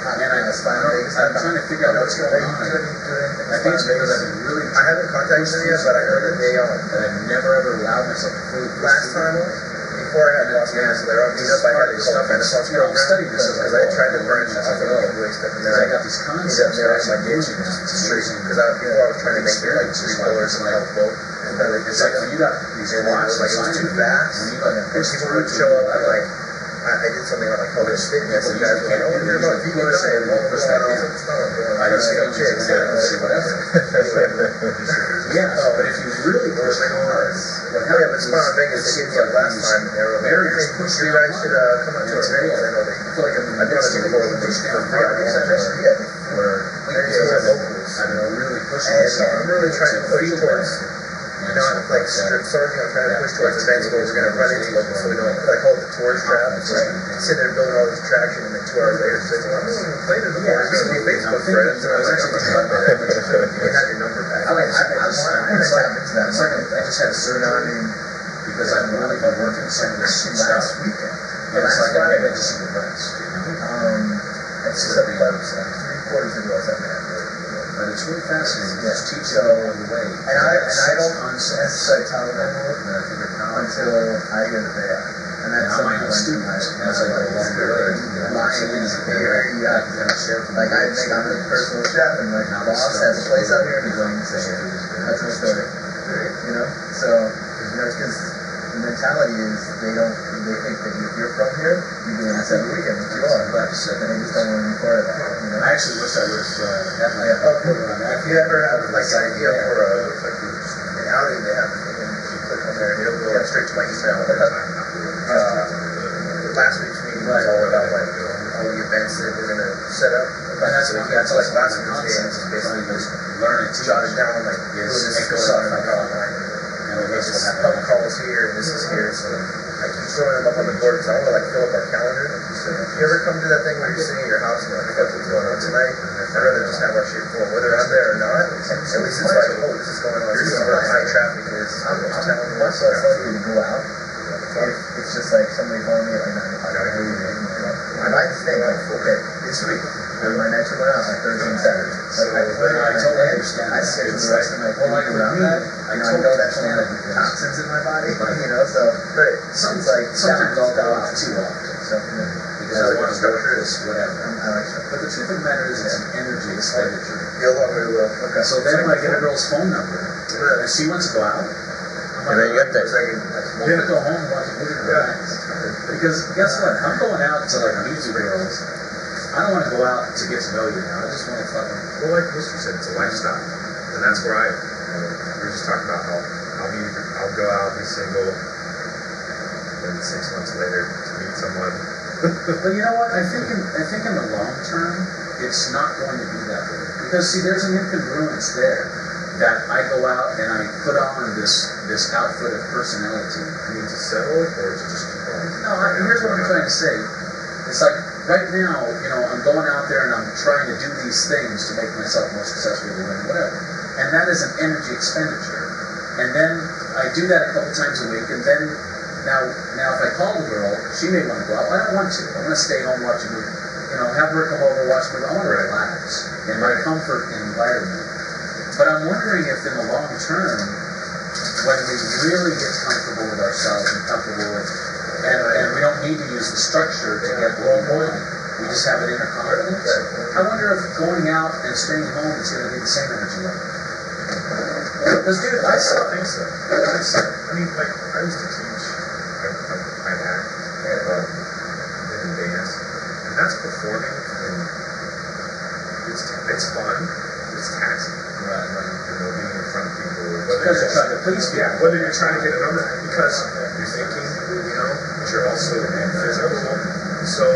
and I'm trying to figure out what's going on. I think it's because I've been really. I haven't contacted them yet, but I know that they and I've never ever allowed myself to fully push last through. time, before I had Las Vegas Lair on meetup, I had a called Renaissance program, because I tried to branch off of the PUA stuff, and then I I got these ended up concepts there that on my I'm niche, doing and now. just straight, because before I was trying to make it like 3 pillars and help both, and then It's like when you got these and then it was blocks like, it was inside too of you, fast, when you like and push people through would to show up, the and like, I did something on like Public Fitness, and guys were like, oh, you're about vegan diet, and blah, blah, blah, and I was like, it's not what I'm doing, I'm trying to pick up chicks, whatever. Yeah, but if you really push hard, yeah, but Spawn Vegas, they hit me up last time, and they were like, hey, you guys should come out to our meetings. I know they, I feel like I've done it before with these people. where They're just locals, I've been really pushing and myself I'm really trying to push feel towards, better. not like starting, I'm trying to push towards events where we're going to run into locals, so we don't, I call it the tourist trap. It's like sitting there building all this traction, and then 2 hours later, saying, well, I'm not even playing it before. It's going to be Facebook friends, and I was like, I'm not talking about that. You can have your number back. I just had a certain because I've really been working some of this last stuff. weekend. And it's like I get just a rest, you know? It's just about 3/4 ago or something. But it's really fascinating. Yeah. It's teaching along the way. And I don't concepts necessarily tell them that I think are powerful. until I hear that they are. And that's And I'm something a student as I go along the way. Mine is very, like I think I'm a personal chef, and like my boss has a place out here, and he's going to say, that's my story. You know? So, because the mentality is they think that if you're from here, you're doing this every weekend, which you are, but they just don't want to be part of that. You know? I actually wish I would have had my If you ever have like an idea for an outing they have, you click on there, and it'll go straight to my email. Last week's meeting was all about like all the events that we're gonna set up. And that's like last week's game is basically just learn it, jotted down like this is going on like online. and This pub calls here and this is here. So I keep throwing them up on the board because I want to like fill up our calendar. So if you ever come to that thing where you're sitting in your house and you're like, what's going on tonight? I'd rather just have our shit full. Whether I'm there or not, at least it's like, oh, this is going on. This is where high traffic is. I'm telling you what's So you go out. If it's just like somebody calling me at like 9 o'clock, I might think like, okay, this week, my nights are going out like Thursday and Saturday. So I totally understand. I schedule the rest of my week around that. I know that's going to have toxins in my body, you know, so it's like sometimes I'll go out too often. So, Because I want to structure this, whatever. I like that. But the truth of the matter is, it's an energy expenditure. You'll love me well. Okay. So then when I get a girl's phone number, and she wants to go out, And then you got that. I'm gonna go home and watch a movie and relax. Because guess what? I'm going out to like meet you girls. I don't want to go out to get to know you now. I just want to fucking. Well, like Mr. said, it's a lifestyle, and that's where we were just talking about how I'll go out, be single, and 6 months later to meet someone. But you know what? I think in the long term, it's not going to be that way. Because see, there's an incongruence there that I go out and I put on this outfit of personality. You need to settle or to just keep on? No, here's what I'm trying to say. It's like right now, I'm going out there and I'm trying to do these things to make myself more successful or whatever. And that is an energy expenditure. And then I do that a couple times a week, and then now if I call the girl, she may want to go out. I don't want to. I want to stay home, watch a movie. Have her come over, watch a movie. I want to relax in my comfort environment. But I'm wondering if in the long term, when we really get comfortable with ourselves and comfortable with, and we don't need to use the structure to get what we want, we just have an inner confidence. I wonder if going out and staying home is going to be the same energy level. Because, dude, I think so. I mean, like, I used to teach. I act. In dance. And that's performing. And it's fun. It's taxing. Right. Being in front of people. Because you're trying to please people. Yeah, whether you're trying to get a number. Because you're thinking, but you're also being physical. So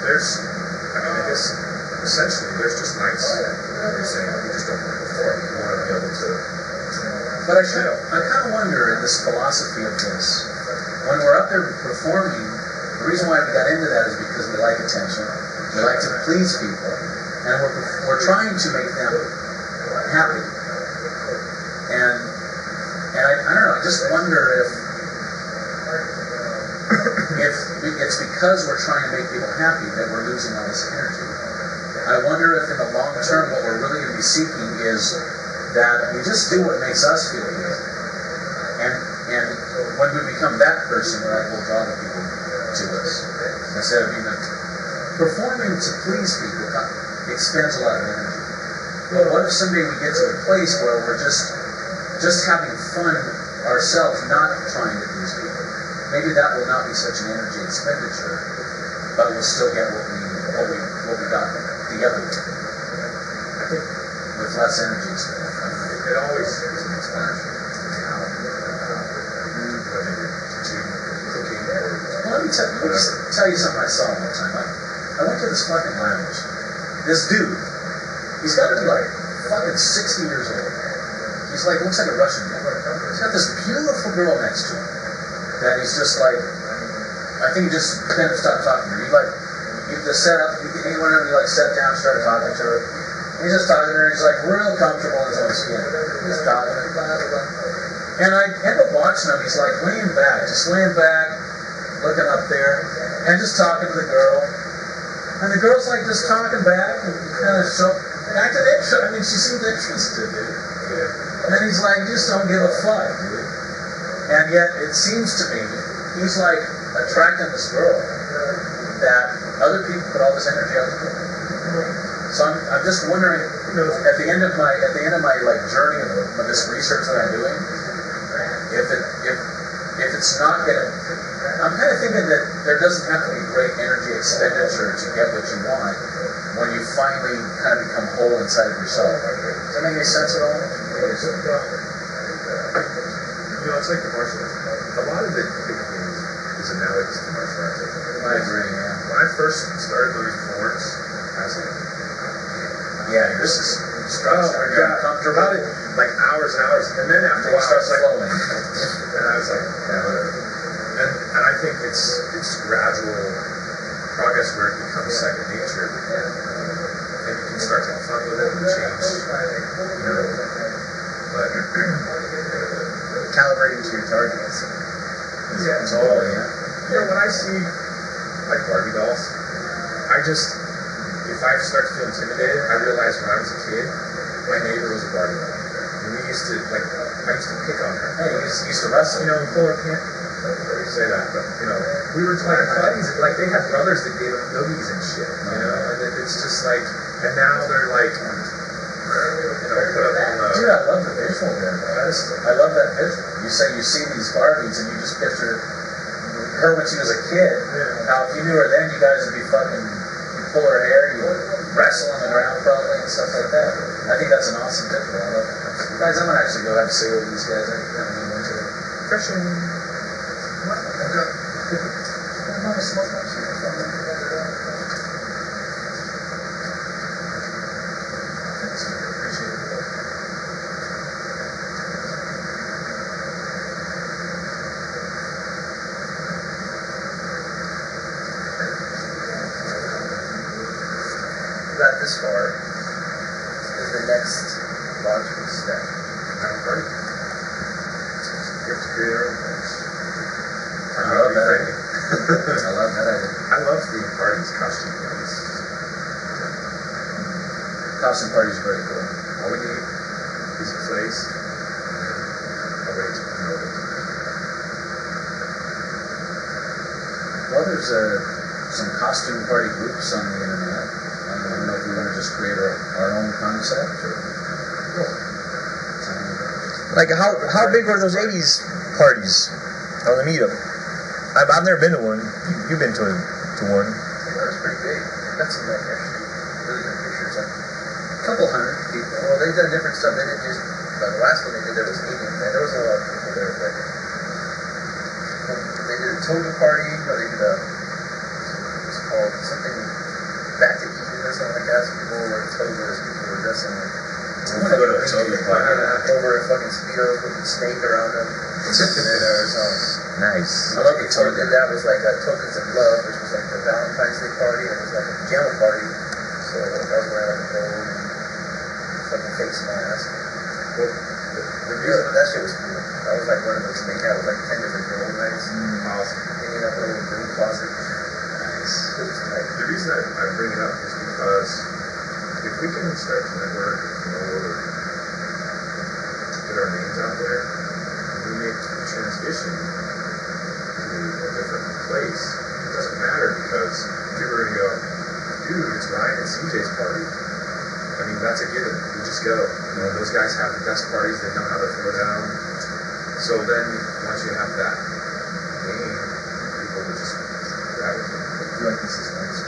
there's, I guess, essentially, there's just nights. You're saying you just don't want to perform. You want to be able to. But I kind of wonder in this philosophy of this, when we're up there performing, the reason why we got into that is because we like attention, we like to please people, and we're trying to make them happy. And I don't know, I just wonder if it's because we're trying to make people happy that we're losing all this energy. I wonder if in the long term what we're really going to be seeking is that we just do what makes us feel good. And when we become that person, we're like, we'll draw the people to us. Instead of being performing to please people expends a lot of energy. But what if someday we get to a place where we're just having fun ourselves, not trying to please people? Maybe that will not be such an energy expenditure, but we'll still get what we got the other way. I think with less energy expenditure. It always is an expenditure. Whether you're teaching, cooking, or well, let me tell you something I saw one time. I went to this fucking lounge. This dude, he's got to be like fucking 60 years old. He's like, looks like a Russian guy. He's got this beautiful girl next to him that he's just like, I think he just kind of stopped talking to her. He just sat up, he went over, he like sat down, started talking to her. He's just talking to her, he's like real comfortable in his own skin. He's talking to her, blah, blah, blah. And I end up watching him, he's like laying back, looking up there, and just talking to the girl. And the girl's like just talking back, and kind of acted interested. I mean, she seemed interested, dude. And he's like, just don't give a fuck, dude. And yet, it seems to me, he's like attracting this girl that other people put all this energy out to do. So I'm just wondering, at the end of my like journey of this research that I'm doing, if it's not gonna, I'm kind of thinking that there doesn't have to be great energy expenditure to get what you want when you finally kind of become whole inside of yourself. Does that make any sense at all? it's like the martial arts. A lot of it is analogous to martial arts. I agree, yeah. When I first started learning forms, I was like, yeah, this is structure. You're uncomfortable. About it, like hours and hours. And then after a while, I was like, flowing. And I was like, yeah, whatever. And I think it's gradual progress where it becomes second nature. And you can start to have fun with it and change. But calibrating to your targets. yeah, Totally, yeah. when I see like Barbie dolls, if I start to feel intimidated, I realize when I was a kid, my neighbor was a Barbie doll. And I used to pick on her. Hey, you used to wrestle. And pull her pants. Say that, but we were like buddies. Like they had brothers that gave them cookies and shit. And it's just like, and now they're like, put up on the. Dude, I love the visual there. I love that visual. You say you see these Barbies and you just picture her when she was a kid. Yeah. Now, if you knew her then, you guys would be fucking. You pull her hair, you wrestle on the ground probably and stuff like that. I think that's an awesome visual. I love it. Guys, I'm gonna actually go have a cigarette with these guys. I kind of need one today. Fresh one. got this far is the next logical step. Have a party. You have to create our own place. I love that idea. I love that idea. I love theme parties, costume parties. Costume parties are very cool. All we need is a place and a way to promote it. Well, there's some costume party groups on the internet. I don't know if we want to just create our own concept or. Like how big were those '80s parties on the meetup? I've never been to one. You've been to one. Yeah, that was pretty big. Got some like actually really good pictures. Like, A couple hundred people. well, they've done different stuff. They didn't just like the last one they did. There was 80. Man, there was a lot of people there. Like, they did a toga party. No, they did a it's called something back to Eden or something like that. So people were togas. People were dressing like. I want to go to a toga party. Over a fucking speedos with a snake around them. Or something. Nice. I love the So we toga. did that was like Tokens of Love, which was like the Valentine's Day party, and it was like a pajama party. So I was wearing like a robe and fucking face mask. Well, the Yeah, reason that shit was cool. That was like one of those they had was like 10 different girl nights. awesome. Hanging up in a little broom closet. Nice. It was tight. The reason I bring it up is because if we can start to network and promote or get our names out there, we make the transition to a different place. It doesn't matter because people are going to go, dude, it's Ryan and CJ's party. I mean, that's a given. We just go. You know, those guys have the best parties. They know how to throw down. So then, once you have that name, people will just gravitate. I feel like this is nice.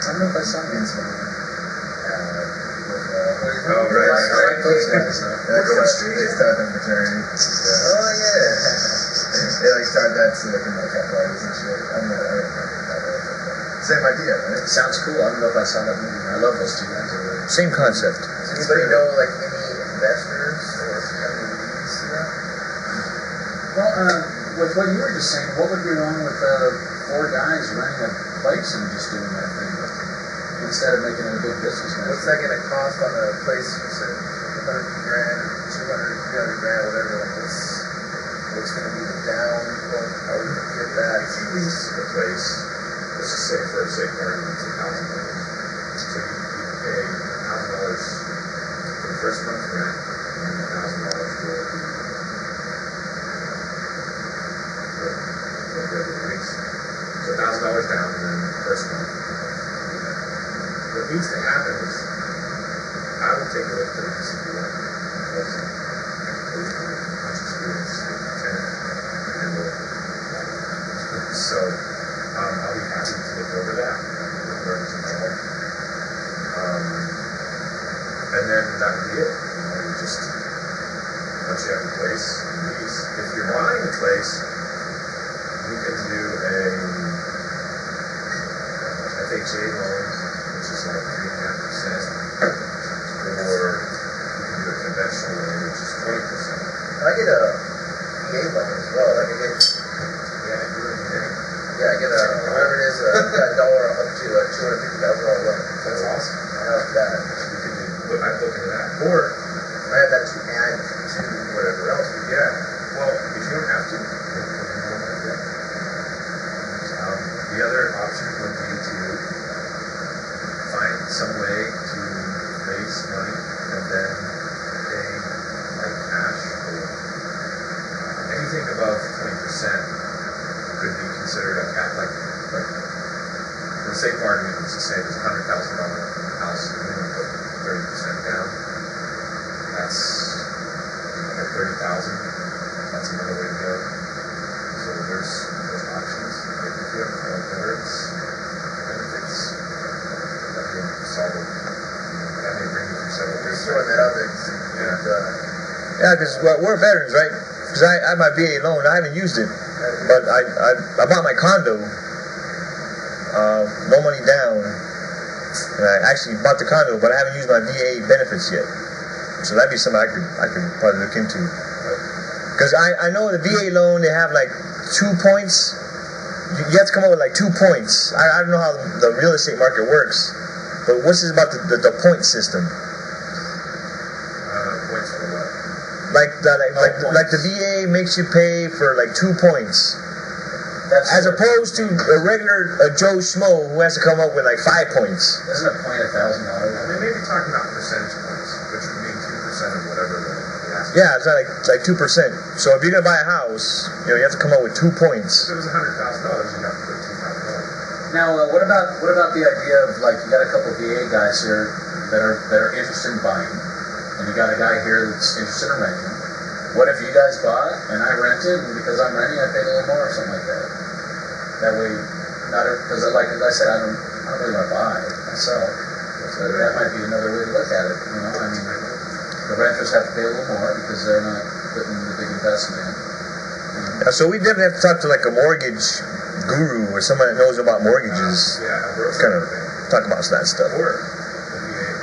I don't know if I saw the Instagram. Oh, right. I like those guys. We're going straight. They start them fraternity. Oh yeah. They like start that so they can like have parties and shit. I don't know. Same idea, right? Sounds cool. I don't know if I saw that movie. I love those two guys. Same concept. Does anybody know like any investors or any leads to that? Well, with what you were just saying, what would be wrong with 4 guys renting a place and just doing that thing instead of making it a big business? What's that going to cost on a place? You said 100 grand, 200, 300 grand, whatever. Like what's going to be the down? How are we going to get that? If you lease a place, let's just say for a sake of argument, it's $1,000. So you pay $1,000 for the first month's rent, and $1,000 for the regular lease. So $1,000 down, and then the first month. What needs to happen is, I will take a look at this if you want. Much experience with the tenant, and so I'll be happy to look over that. And then that would be it. You know, you just once you have a place, you lease. If you're buying a place, you can do a FHA loan, which is like 3.5%, or you can do a conventional loan, which is 20%. I get a VA loan as well. Like I get, I get a whatever it is, a dollar up to a $250,000 loan. That's awesome. I have that. You can do, I'd look into that. Or I have that to add to whatever else. But yeah, well, if you don't have to, the other option would be to find some way to raise money and then pay like cash or anything above 20% could be considered a cap. Like for the sake of argument, let's just say it was $100,000 house, and you put 30% down. That's at 30,000. That's another way to go. So there's options. If you have whether it's benefits, that may solve it. That may bring you through several years. just throwing that out there. Yeah. Yeah, because we're veterans, right? Because I have my VA loan. I haven't used it, but I bought my condo, no money down, and I actually bought the condo, but I haven't used my VA benefits yet. So that'd be something I could probably look into. Because I know the VA loan, they have like 2 points. you have to come up with like 2 points. I don't know how the real estate market works, but what's this about the point system? Points for what? Like the VA makes you pay for like 2 points. As opposed to a regular Joe Schmo who has to come up with like 5 points. Isn't a point $1,000? They may be talking about percentage points, which would mean 2% of whatever the asset. Yeah, it's like 2%. So if you're gonna buy a house, you have to come up with 2 points. If it was $100,000, you'd have to put $2,000. Now, what about the idea of like you got a couple of VA guys here that are interested in buying, and you got a guy here that's interested in renting. What if you guys bought and I rented, and because I'm renting, I paid a little more or something like that? That way, because like I said, I don't really want to buy myself. So that might be another way to look at it. You know, I mean, the renters have to pay a little more because they're not putting the big investment in. So we definitely have to talk to like a mortgage guru or someone that knows about mortgages. Kind of talk about that stuff. Or the VA.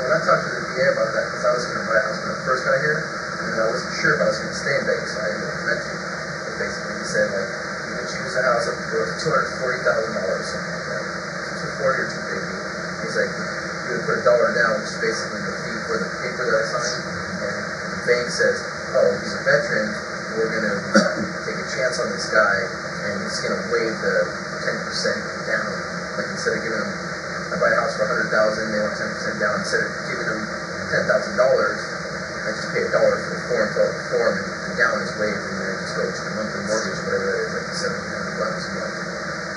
When I talked to the VA about that, because I was going to buy a house when I first got here, and I wasn't sure if I was going to stay in Vegas, so I ended up renting. But basically, he said, like, you can choose a house up to $240,000, something like that. 240 or 250. He's like, you would put $1 down, which is basically the fee for the paper that I signed. And the bank says, oh, he's a veteran, we're going to take a chance on this guy, and he's going to waive the 10% down. Like, instead of giving him, I buy a house for $100,000, they want 10% down. Instead of giving them $10,000, I just pay $1 for the form, fill out the form, and the down is waived, and then I just go to the monthly mortgage, whatever that is, like $1,700 a month,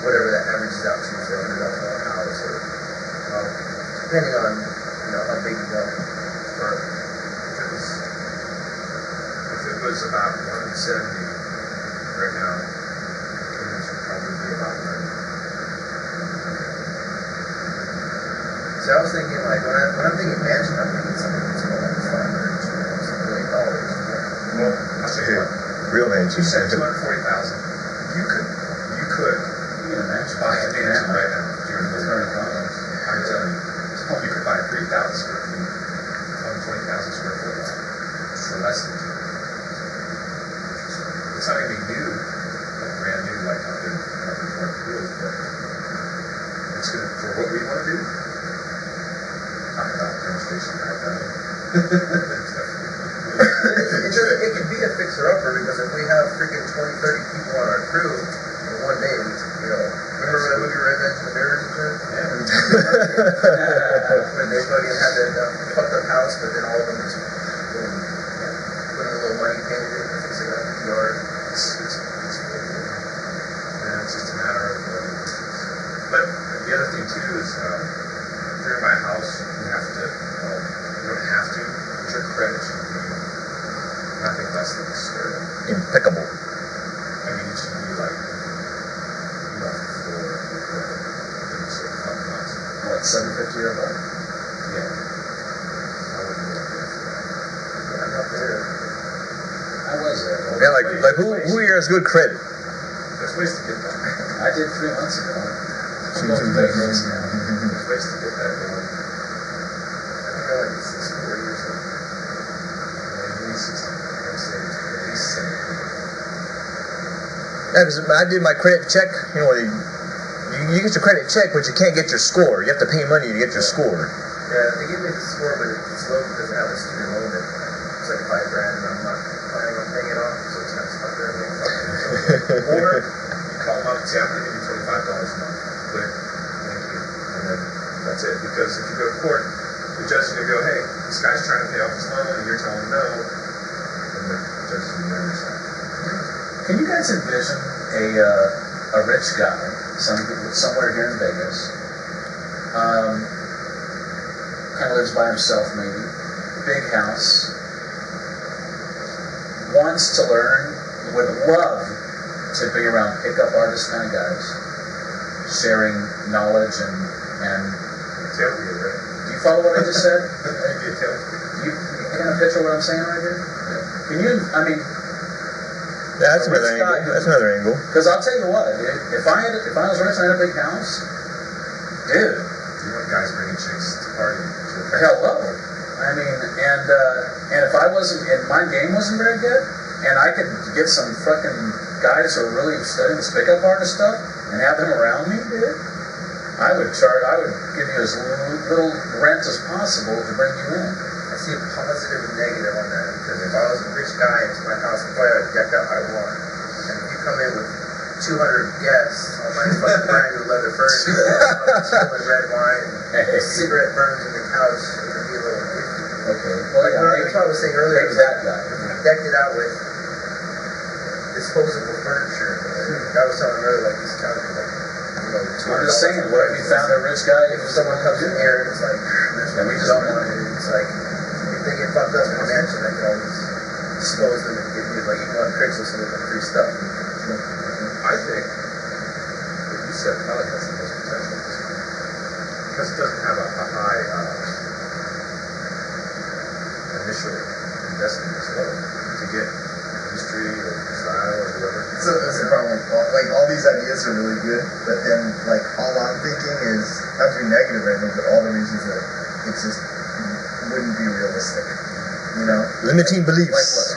whatever that averages out to for a $100,000 house, or depending on how big you go. If it was about 170 right now, it should probably be about 90. So I was thinking, like, when I'm thinking mansion, I'm thinking something that's more like $500 million. Well, I'll tell you what. Real mansion. You said 240,000. You could buy a mansion right now. I'm telling you, you could buy a 3,000 square feet, 120,000 square foot lot for less than 2. It's not anything new, like brand new, like up in Wheels, but it's good for what we want to do. Talk about demonstration right now. It could be a fixer-upper, because if we have freaking 20, 30 people on our crew, in one day, remember that movie Revenge of the Mirrors and shit? Yeah. When they fucking had that fucked up house, but then all of them just put in a little money, painted it, and fixed it up in the yard. It's just a matter of but the other thing too is if you're gonna buy a house, you have to you don't have to, but your credit should be nothing less than sterling. Impeccable. I mean, it should be like What, 750 or above? yeah. I wouldn't go there. I'm not there. I was there. Yeah, like who here has good credit? There's ways to get that. I did 3 months ago. I'm going to Vegas now. There's ways to get that going. I think I like 640 or something. At least 60. I'd say at least 70. Yeah, because I did my credit check. You get your credit check, but you can't get your score. You have to pay money to get your score. Yeah, they give me the score, but it's low because I have a student loan that it's like $5,000, and I'm not planning on paying it off, so it's kind of stuck there. Or you call them up and say, I'm going to give you $25 a month. Click. Thank you. And then that's it. Because if you go to court, the judge is going to go, hey, this guy's trying to pay off his loan, and you're telling him no. And the judge is going to understand. Can you guys envision a rich guy, somewhere here in Vegas, kind of lives by himself maybe, big house, wants to learn, would love to be around pickup artist kind of guys, sharing knowledge and Tailgate, right? do you follow what I just said? Maybe a tailgate. You kind of picture what I'm saying right here? Yeah. Can you, I mean, Yeah, that's another angle. That's another angle. because I'll tell you what, if I was rich and I had a big house, dude, You want guys bringing chicks to party to the hello. I mean, and if I wasn't, and my game wasn't very good, and I could get some fucking guys who are really studying this pickup artist stuff and have them around me, dude, I would give you as little rent as possible to bring you in. I see a positive and negative on that, because if I was a rich guy into my house, I'd probably deck out how I want. And if you come in with 200 guests on my fucking brand new leather furniture, spilling red wine, and cigarette burns in the couch, it would be a little iffy. Okay. Well, Like yeah, what I was saying earlier, maybe was that guy. if you decked it out with disposable furniture, like I was telling earlier, like these couches, like, you know, I'm just saying, what if we found a rich guy? if someone comes in here and it's like, there's no reason on it, it's like, if they get fucked up in a mansion, I can always dispose them and give you, like, you go on Craigslist and look at free stuff. I think what you said probably has the most potential at this point. Because it doesn't have a high initial investment as well to get industry or style or whatever. So that's the problem. Like all these ideas are really good, but then like all I'm thinking is not to be negative or anything, but all the reasons that it just wouldn't be realistic. You know? Limiting beliefs. Like what?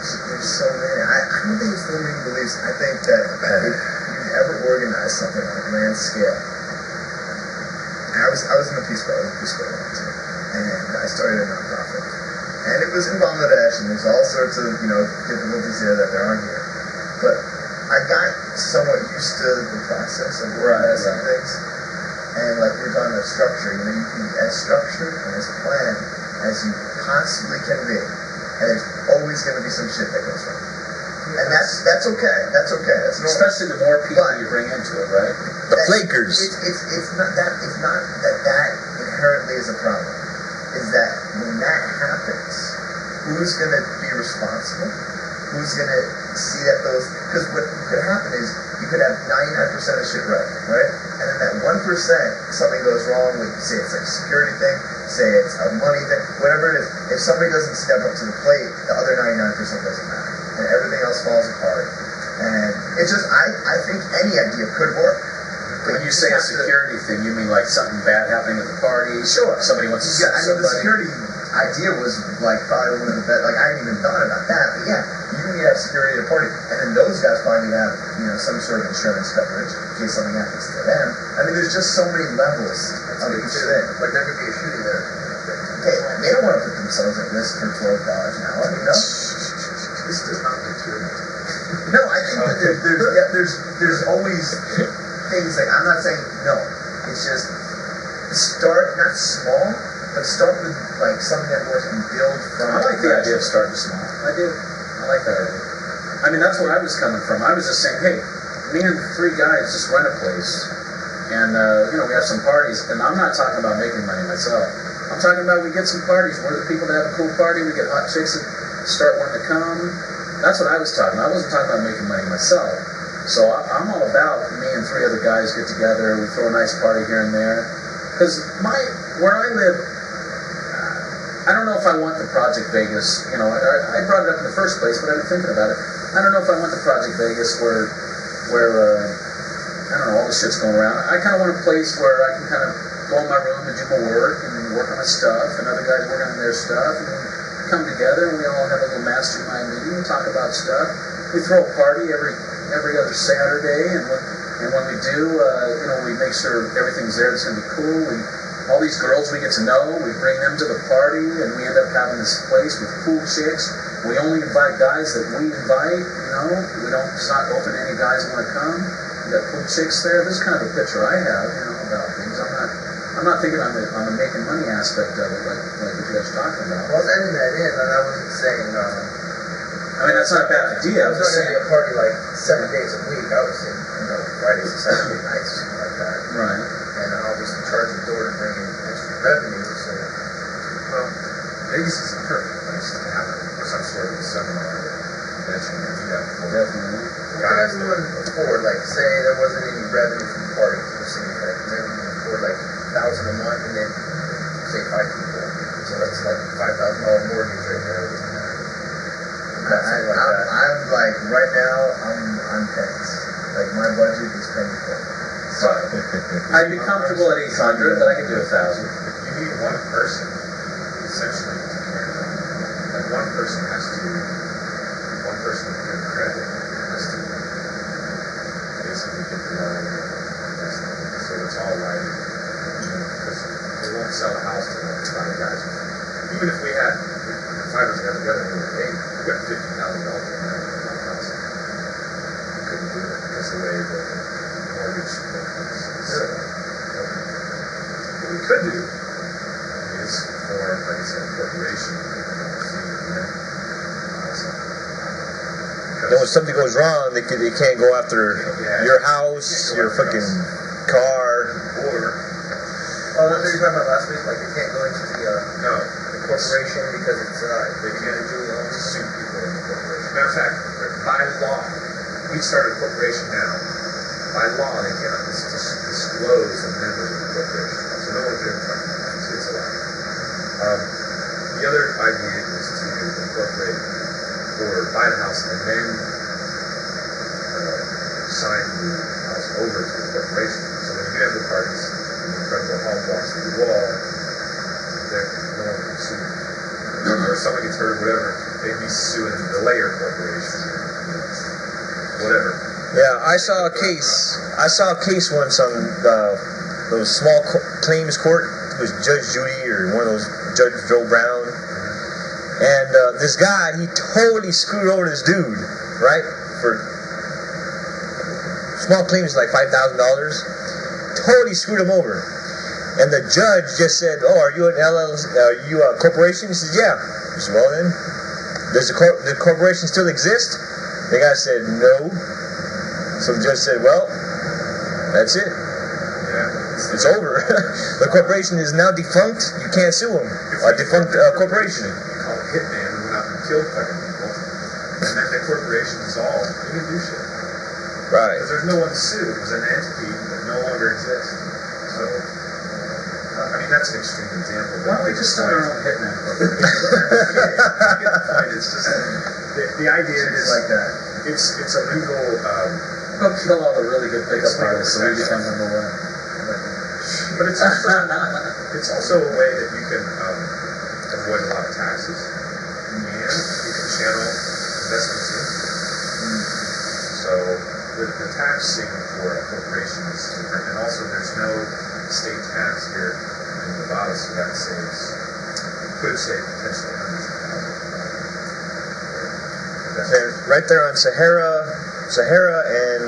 There's so many. I don't think it's limiting beliefs. I think that if you've ever organized something on a grand scale, I was in the Peace Corps, and I started a nonprofit. And it was in Bangladesh, and there's all sorts of, difficulties there that there aren't here. But I got somewhat used to the process of organizing things. And like we were talking about structure, you can be as structured and as planned as you possibly can be. And there's always going to be some shit that goes wrong. And that's okay. That's okay. That's normal. Especially the more people you bring into it, right? The flakers. It's not that inherently is a problem. Is that when that happens, who's going to be responsible? Who's going to see that those... Because what could happen is you could have 99% of shit right? And then that 1%, something goes wrong with, say it's like a security thing, say it's a money thing, whatever it is. If somebody doesn't step up to the plate, the other 99% doesn't matter. And everything else falls apart. And it's just, I think any idea could work. When you say a security thing, you mean like something bad happening at the party? Sure. Somebody wants to Yeah, I mean, the somebody? security idea was like probably one of the best. Like I hadn't even thought about that, but yeah, you need to have security at a party, and then those guys probably need to have some sort of insurance coverage in case something happens to them. I mean, there's just so many levels of each thing. Like there could be a shooting there. Hey, they don't want to put themselves at risk for $12 an hour, This does not get good. No, I think that there's always things like, I'm not saying no. It's just start not small, but start with like something that works and build from. I like the idea of starting small. I do. I like that idea. I mean, that's where I was coming from. I was just saying, hey, me and 3 guys just rent a place, and we have some parties, and I'm not talking about making money myself. I'm talking about we get some parties. We're the people that have a cool party. We get hot chicks that start wanting to come. That's what I was talking about. I wasn't talking about making money myself. So I'm all about me and 3 other guys get together. We throw a nice party here and there. Because where I live, I don't know if I want the Project Vegas. I brought it up in the first place, but I've been thinking about it. I don't know if I want the Project Vegas where I don't know, all the shit's going around. I kind of want a place where I can kind of go in my room and do my work and work on my stuff, and other guys working on their stuff, and we come together and we all have a little mastermind meeting and talk about stuff. We throw a party every other Saturday, and when we do, we make sure everything's there. It's going to be cool. All these girls we get to know, we bring them to the party, and we end up having this place with cool chicks. We only invite guys that we invite. We don't. It's not open to any guys who want to come. We got cool chicks there. This is kind of a picture I have, about things. I'm not thinking on the making money aspect of it, like what you guys are talking about. Well, I was adding that in, and I wasn't saying. I mean, that's not a bad idea. I was going to be a party like 7 days a week. I was saying, Fridays and Saturday nights or something like that. Right. And obviously charge the door to bring in extra revenue. So, Well, Vegas is a perfect place to have some sort of seminar or convention. Definitely. can everyone afford, like, say there wasn't any revenue from the party, we're saying, like, can everyone afford like $1,000 a month, and then say 5 people, so that's like $5,000 mortgage right there. I'm like, right now, I'm pennies. Like, my budget is penny for. So, I'd be comfortable at 800, but I could do 1,000. You need one person, essentially, to carry it on. Like one person has to, one person with good credit has to basically get the loan, so it's all right, because they won't sell the house to like 5 guys. Even if we had, the 5 of us got together and we were paid, we got $50,000 in the house. We couldn't do it because the way the mortgage was set up. What we could do is form, like I said, a corporation. Then when something goes wrong, they can't go after your house, your fucking car. Oh, that's what you were talking about last week? Like, they can't go into the corporation because it's they can't sue people in the corporation. Matter of fact, by law, we started a corporation now. By law, they cannot disclose the members of the corporation. So no one can it's allowed. The other idea is to incorporate or buy the house and then sign the house over to the corporation. So when you have the parties, and the incredible home walks through the wall, no one can sue. Or if someone gets hurt or whatever, they'd be suing the Lair Corporation. Whatever. Yeah, I saw a case once on those small claims court. It was Judge Judy or one of those Judge Joe Brown. And this guy, he totally screwed over this dude, right? For small claims like $5,000. Totally screwed him over. And the judge just said, "Oh, are you an LLC? Are you a corporation?" He says, "Yeah." He said, "Well then, does the corporation still exist?" The guy said, "No." So the judge said, "Well, that's it. Yeah. It's over. The corporation is now defunct. You can't sue them. A defunct corporation." Call a hitman who went out and killed fucking people. And then the corporation dissolved. You can do shit. Right. Because there's no one to sue. It was an entity that no longer exists. So, I mean, that's an extreme example. Why don't we just start our own hitman corporation? You get the point. It's just the idea is like that. It's a legal. Go kill all the really good pickup artists so we become number one. But it's also a way that you can avoid a lot of taxes, and you can channel investments in. So the taxing for a corporation is different, and also there's no state tax here in Nevada, so that could save potentially hundreds of thousands. And right there on Sahara and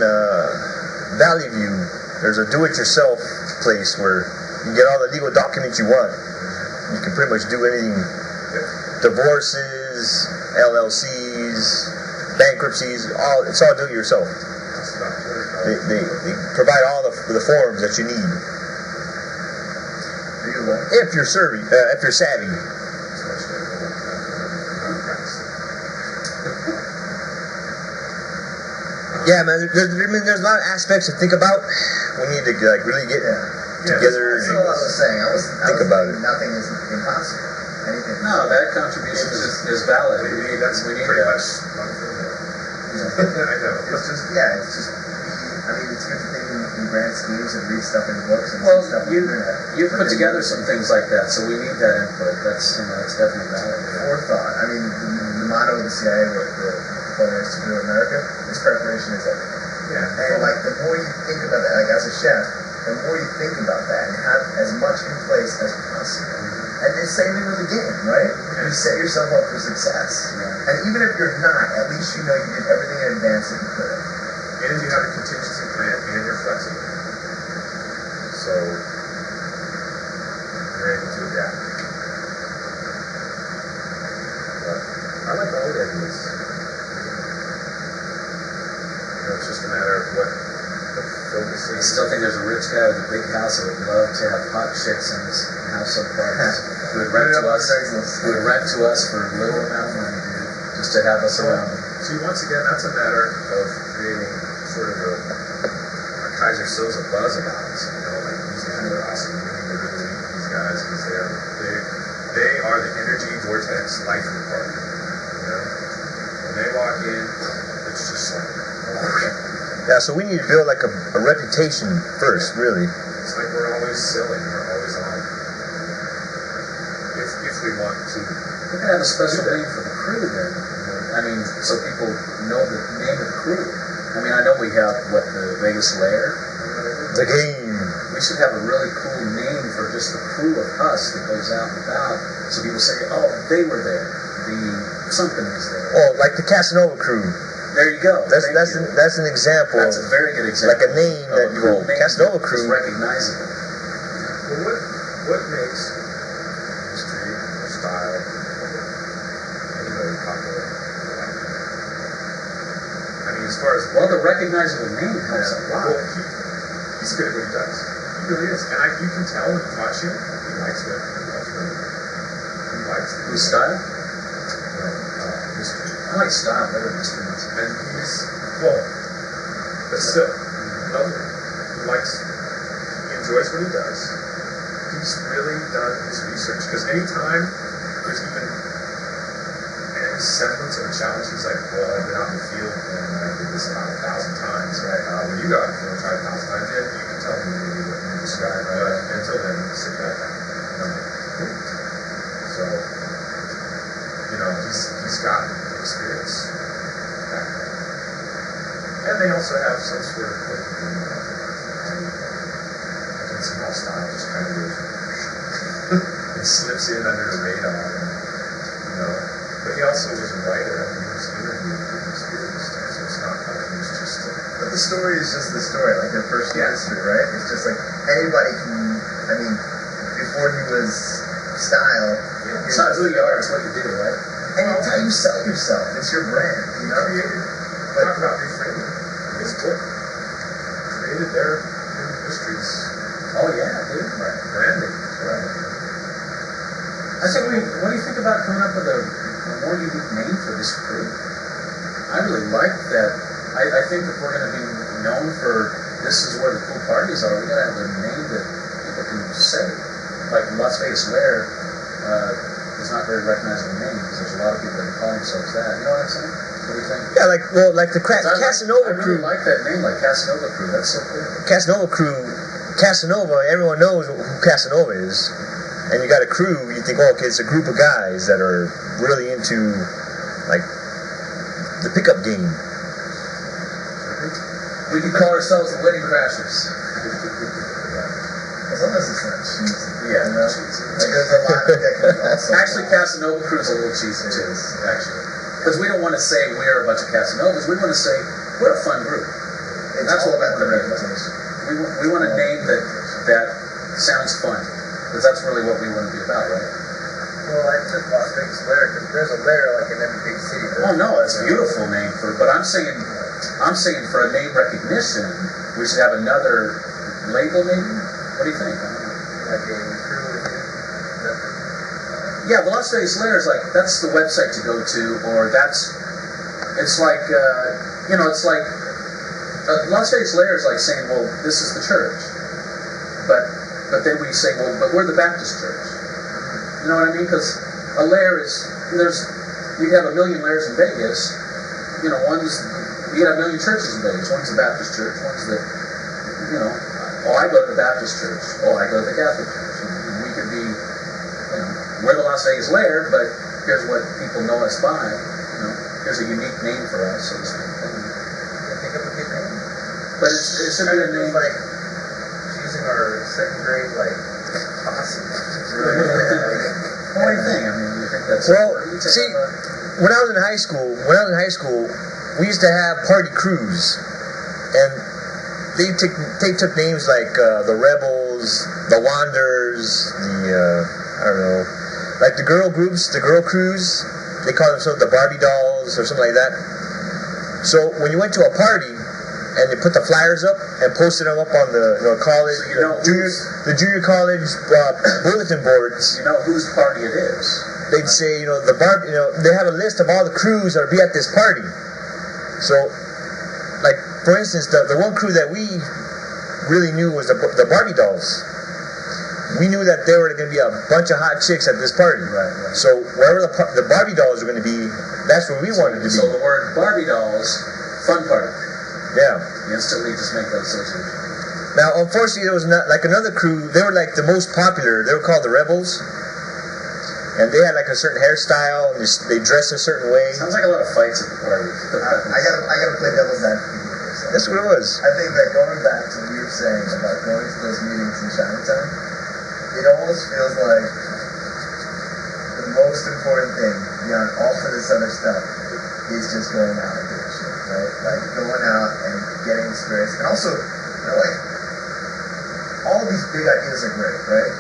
Valley View, there's a do-it-yourself place where you can get all the legal documents you want. You can pretty much do anything. Divorces, LLCs, bankruptcies, it's all do-it-yourself. They provide all the forms that you need. If you're savvy. Yeah, man. There's a lot of aspects to think about. We need to really get together That's all I was saying. think about it. Nothing is impossible. Anything. No, that contribution is valid. We need pretty much. I know. It's just I mean, it's good to think in grand schemes and read stuff in books and Well, see stuff on the internet. you've put together some things like that, so we need that input. That's definitely valid. Forethought. I mean, the motto of the CIA, the Foreigners to do America, is preparation is everything. Yeah. And like the more you think about that, like as a chef, the more you think about that and have as much in place as possible. And the same thing with the game, right? You set yourself up for success. And even if you're not, at least you know you did everything in advance that you could have. And you have a contingency plan and you're flexible. So you're able to adapt. But I like all the ideas. It's just a matter of what the focus I is. still think there's a rich guy with a big house that would love to have hot chicks in his house on parties. Who would rent to us for a little amount of money, dude, just to have us around. See, once again, that's a matter of creating sort of a Kaiser Soze buzz about us. Like these guys are awesome. We need to really meet these guys because they are the energy vortex life of the party. When they walk in, it's just like. Yeah, so we need to build like a reputation first, really. It's like we're always selling, we're always on. If we want to. We could have a special name for the crew then. I mean, so people know the name of the crew. I mean, I know we have, the Vegas Lair? The game. We should have a really cool name for just the crew of us that goes out and about. So people say, oh, they were there. The something is there. Oh, like the Casanova crew. There you go. That's an example. That's a very good example. Like a name that you go, Casanova crew. Is recognizable. Well, what makes history or style anybody popular? I mean, as far as the recognizable name helps a lot. Well, he's good at what he does. He really is, and you can tell when you watch him. He likes it. He likes it. Whose style? History. I like style better than history. And but still, lovely. He enjoys what he does. He's really done his research, because anytime there's even any semblance of a challenge, he's like, well, I've been out in the field and I did this about 1,000 times, right? When you go out in the field and try 1,000 times, yeah, you can tell me maybe what you described, but until then, sit back and I'm like, so, he's got experience back there. And they also have some sort of I can see how style just kind of it slips in under the radar, but he also was a writer. I mean, he was interviewing people experienced, so it's not like he was just But the story is just the story, like in personal history, right? It's just like anybody can, I mean, before he was style. It's not who you are, it's what you do, right? And it's how you sell yourself. It's your brand, you know? Talk about reframing. His book created their new histories. Oh yeah, dude. Right. Branding. Right. I said, what do you think about coming up with a more unique name for this crew? I really like that. I think if we're going to be known for this is where the cool parties are, we got to have a name that people can say. Like Las Vegas Lair is not a very recognizable name because there's a lot of people that call themselves that. You know what I'm saying? What do you think? Yeah, like the Casanova crew. I really like that name, like Casanova crew. That's so cool. Casanova crew. Casanova, everyone knows who Casanova is. And you got a crew, you think, okay, it's a group of guys that are really into, like, the pickup game. We could call ourselves the Wedding Crashers. As long as it's not cheesy. Yeah, you know? Like there's a lot that can also. Actually, Casanova crew's a little cheesy too, actually. Because we don't want to say we're a bunch of Casanovas, we want to say we're a fun group. It's all about the reputation. We want a name that sounds fun. Because that's really what we want to be about, right? Well, I took Las Vegas Lair because there's a lair like in every big city. Oh no, it's a beautiful name but I'm saying for a name recognition, we should have another label maybe? What do you think? I don't know. Like a crew. Yeah, the Las Vegas Lair is like, that's the website to go to, or it's like Las Vegas Lair is like saying, well, this is the church. But then we say, well, but we're the Baptist church. You know what I mean? Because a lair you can have a million lairs in Vegas. You can have a million churches in Vegas. One's the Baptist church, one's the, I go to the Baptist church. Oh, I go to the Catholic church. And we could be, we're the Las Vegas Lair, but here's what people know us by. Here's a unique name for us, so to speak. Think of a good name. But it should be a name like choosing our second grade posse. What do you think? I mean, do you think that's see, when I was in high school, we used to have party crews, and they took names like the Rebels, the Wanderers, I don't know, like the girl groups, the girl crews. They call themselves the Barbie dolls or something like that. So when you went to a party and they put the flyers up and posted them up on the college, the junior college bulletin boards. You know whose party it is. They'd say, they have a list of all the crews that would be at this party. So, like for instance, the one crew that we really knew was the Barbie dolls. We knew that there were going to be a bunch of hot chicks at this party. Right. So wherever the Barbie dolls were going to be, that's where we wanted to be. So the word Barbie dolls, fun party. Yeah. You instantly just make that association. Now, unfortunately, there was not like another crew. They were like the most popular. They were called the Rebels. and they had like a certain hairstyle and they dressed a certain way. Sounds like a lot of fights at the party. I gotta play devil's advocate here. That's what it was. I think that going back to what you were saying about going to those meetings in Chinatown, it almost feels like the most important thing beyond all of this other stuff is just going out and doing shit, right? Like going out and getting experience, and also, you know, like all of these big ideas are great, right?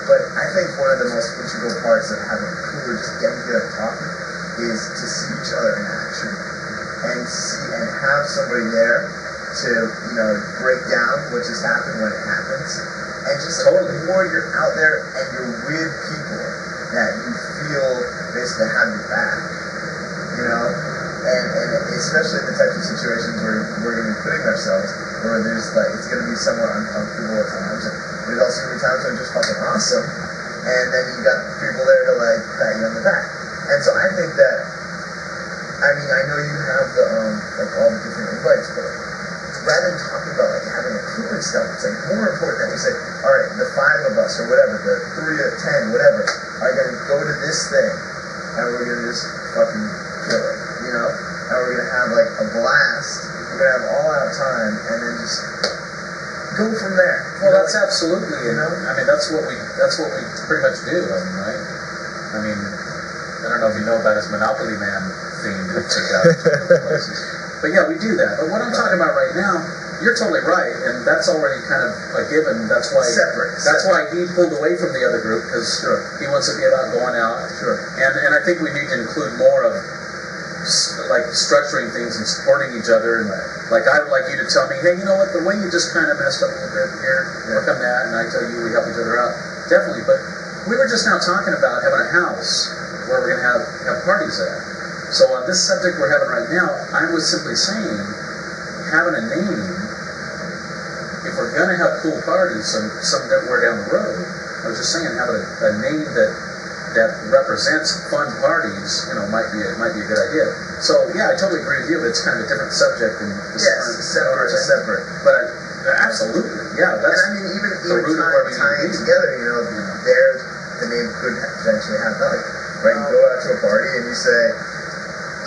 But I think one of the most integral parts of having a crew or just getting together and talking is to see each other in action and have somebody there to, you know, break down what just happened when it happens. And just like, the more you're out there and you're with people that you feel basically have your back, you know, and especially in the types of situations where we're going to be putting ourselves, where there's like, it's going to be somewhat uncomfortable at times. And there's also going to be times when it's just fucking awesome. And then you got people there to like pat you on the back. And so I think that, I mean, I know you have the, like all the different invites, but rather than talking about like having a crew and stuff, it's like more important that we say, all right, the 5 of us or whatever, the 3 or 10, whatever, are going to go to this thing and we're going to just fucking kill it, you know? And we're going to have like a blast. We're going to have all out time and then just go from there. Well, that's absolutely, you know. I mean, that's what we pretty much do, right? I mean, I don't know if you know about his Monopoly Man theme that we took out to places. But yeah, we do that. But what I'm talking about right now, you're totally right, and that's already kind of a given. That's why why he pulled away from the other group, because he wants to get out, going out. Sure. And I think we need to include more of like structuring things and supporting each other. And like I would like you to tell me, hey, you know what, the way you just kind of messed up a little bit here, work on that, and I tell you we help each other out. Definitely. But we were just now talking about having a house where we're going to have parties at. So on this subject we're having right now, I was simply saying, having a name, if we're going to have cool parties somewhere down the road, I was just saying, having a name that represents fun parties, you know, might be a good idea. So yeah, I totally agree with you. It's kind of a different subject than this. Yes, separate. But absolutely, yeah. That's and I mean, even tying it together, you know, there the name could eventually have value, right? You go out to a party and you say,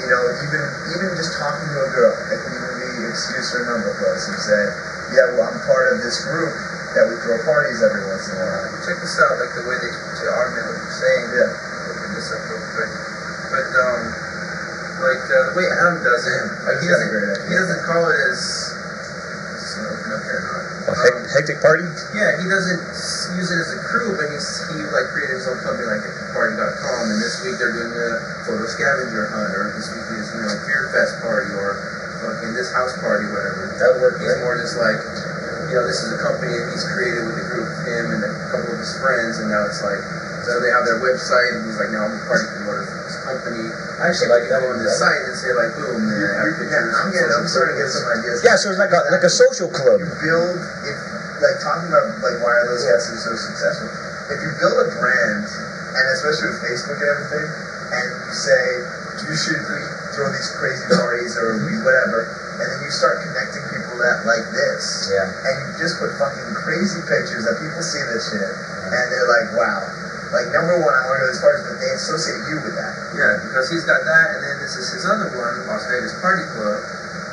you know, even just talking to a girl, it can even be excuse for a number plus. You say, yeah, well, I'm part of this group that we throw parties every once in a while. Check this out, like the way they to automate what you're saying. Yeah. Looking this up real quick. But like the way Adam does it, like, he doesn't call it as open up here or not. Hectic party? Yeah, he doesn't use it as a crew, but he like created his own company like hecticparty.com, and this week they're doing a photo scavenger hunt, or this week is, you know, beer fest party, or fucking this house party, whatever. That would work. He's more just like, you know, this is a company that he's created with a group, him and a couple of his friends, and now it's like, so they have their website, and he's like, now I'm a party promoter for this company. I actually like that on one. the site and say like, boom, and then have pictures. I'm starting to get some ideas. Yeah, so it's like a social club. You build, like talking about like why are those guys so successful? If you build a brand, and especially with Facebook and everything, and you say you should throw these crazy parties or whatever, and then you start connecting people that like this, and you just put fucking crazy pictures that people see this shit, and they're like, wow. Like, number one, I want to go to these parties, but they associate you with that. Yeah, because he's got that, and then this is his other one, Las Vegas Party Club,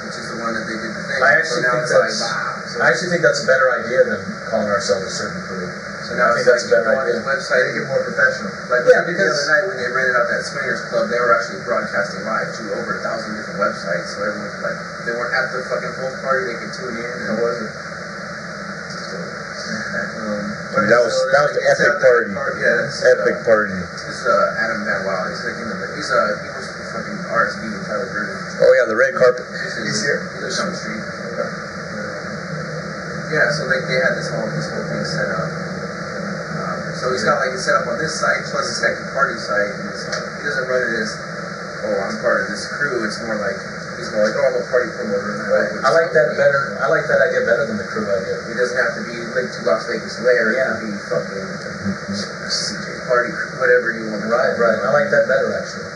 which is the one that they did the thing. I actually so now think it's like, wow. So I actually think that's a better idea than calling ourselves a certain crew. So now I think it's like, that's a better you go on idea. his website, Make it more professional. like Yeah, the because- other night when they rented out that swingers club, they were actually broadcasting live to over 1,000 different websites. So everyone could, like, if they weren't at the fucking full party, they could tune in. And How was it? I mean, that was the epic party. Yeah, that's Epic party. This is Adam Van Wow. He's like he was fucking RSV and Tyler Durden. Oh yeah, the red carpet. He's here? He lives on the street. Yeah, so like they had this whole thing set up. So he's got like it set up on this site plus his second party site, and he doesn't run it as, oh, I'm part of this crew. It's more like he's more like, oh, I'm a party promoter. And I like that better. I like that idea better than the crew idea. He doesn't have to be linked to Las Vegas Lair. Yeah. It can be fucking CJ Party, whatever you want to Right. call it. I like that better actually.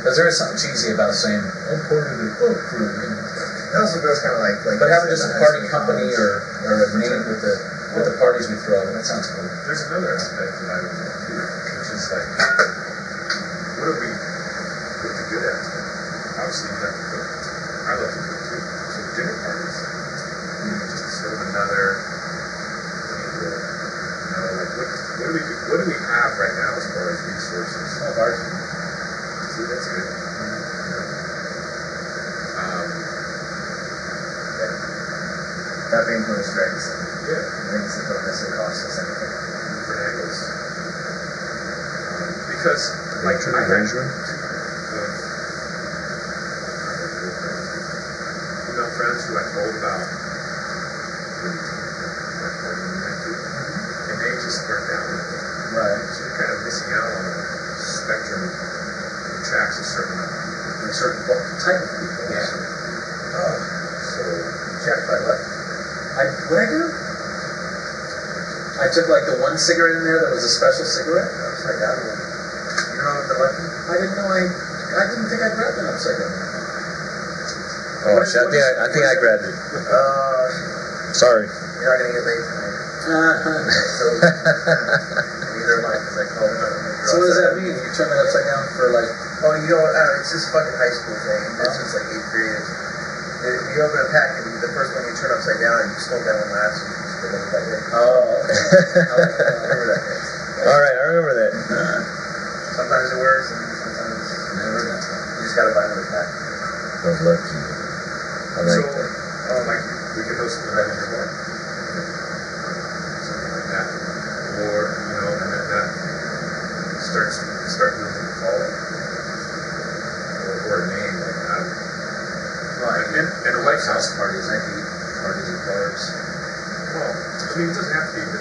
Because there is something cheesy about saying, "Oh, part of the crew." You know? It also feels kind of like. But having just a party company or a name with the parties we throw, that sounds cool. There's another aspect that I would do too, which is like what are we good at? Obviously, you like to cook. I love to cook too. So dinner parties, just sort of another angle. You know, like what do we have right now as far as resources? Oh, bars. See, that's good. That being one of the strengths. Yeah. Things that don't necessarily cost us anything. Different angles. Because, like, True I had arrangement. female friends who I told about and they just weren't down with it. Right. So you're kind of missing out on a spectrum that attracts a certain Type of people. Yeah. Oh. So Checked by what? What'd I do? I took like the one cigarette in there that was a special cigarette. Upside down one. You don't know what the lucky? I didn't know I didn't think I grabbed an upside down. Oh shit! I think I grabbed it. Sorry. You're not gonna get laid tonight. So neither am I, because I called him. So what does that mean? You turn it upside down for like? Oh, you don't. It's this fucking high school thing. This was like 8th grade. You open a pack and the first one you turn upside down and you smoke that one last. And you just get laid that day. Oh, okay. I remember that day. All right, I remember that. Sometimes it works, and sometimes Never done. you just gotta buy another pack. Those lucky. I like that. like we could host an event in your home. Something like that. Or, you know, and then that start building a following. Or a name like that. And a White House parties, I hate parties at bars. well, I mean, it doesn't have to be, but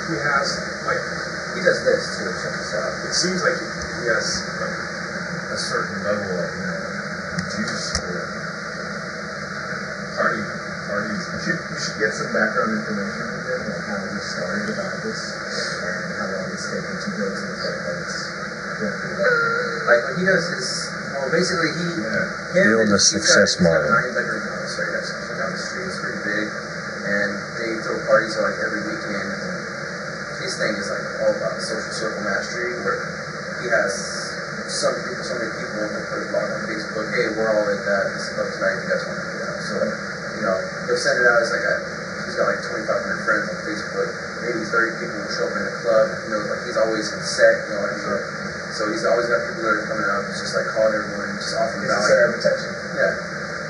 he has, like, He does this too. Check this out. it seems like he has a certain level of, you know, juice or parties. You should get some background information with him, like how he started about this, and how long it's taken to go to the parties. Like what he does is, well, basically Build a success model. He's got a 9-bedroom house right down the street. It's pretty big, and they throw parties like every weekend. His thing is like all about social circle mastery, where he has so many people who put a blog on Facebook. Hey, we're all at this club tonight. You guys want to do that? So, you know, he'll send it out. It's like he's got like 2,500 friends on Facebook. Maybe 30 people will show up in the club. You know, like he's always in set. You know what I mean? So he's always got people that are coming out. It's just like calling everyone, just offering value. Center of attention. Yeah.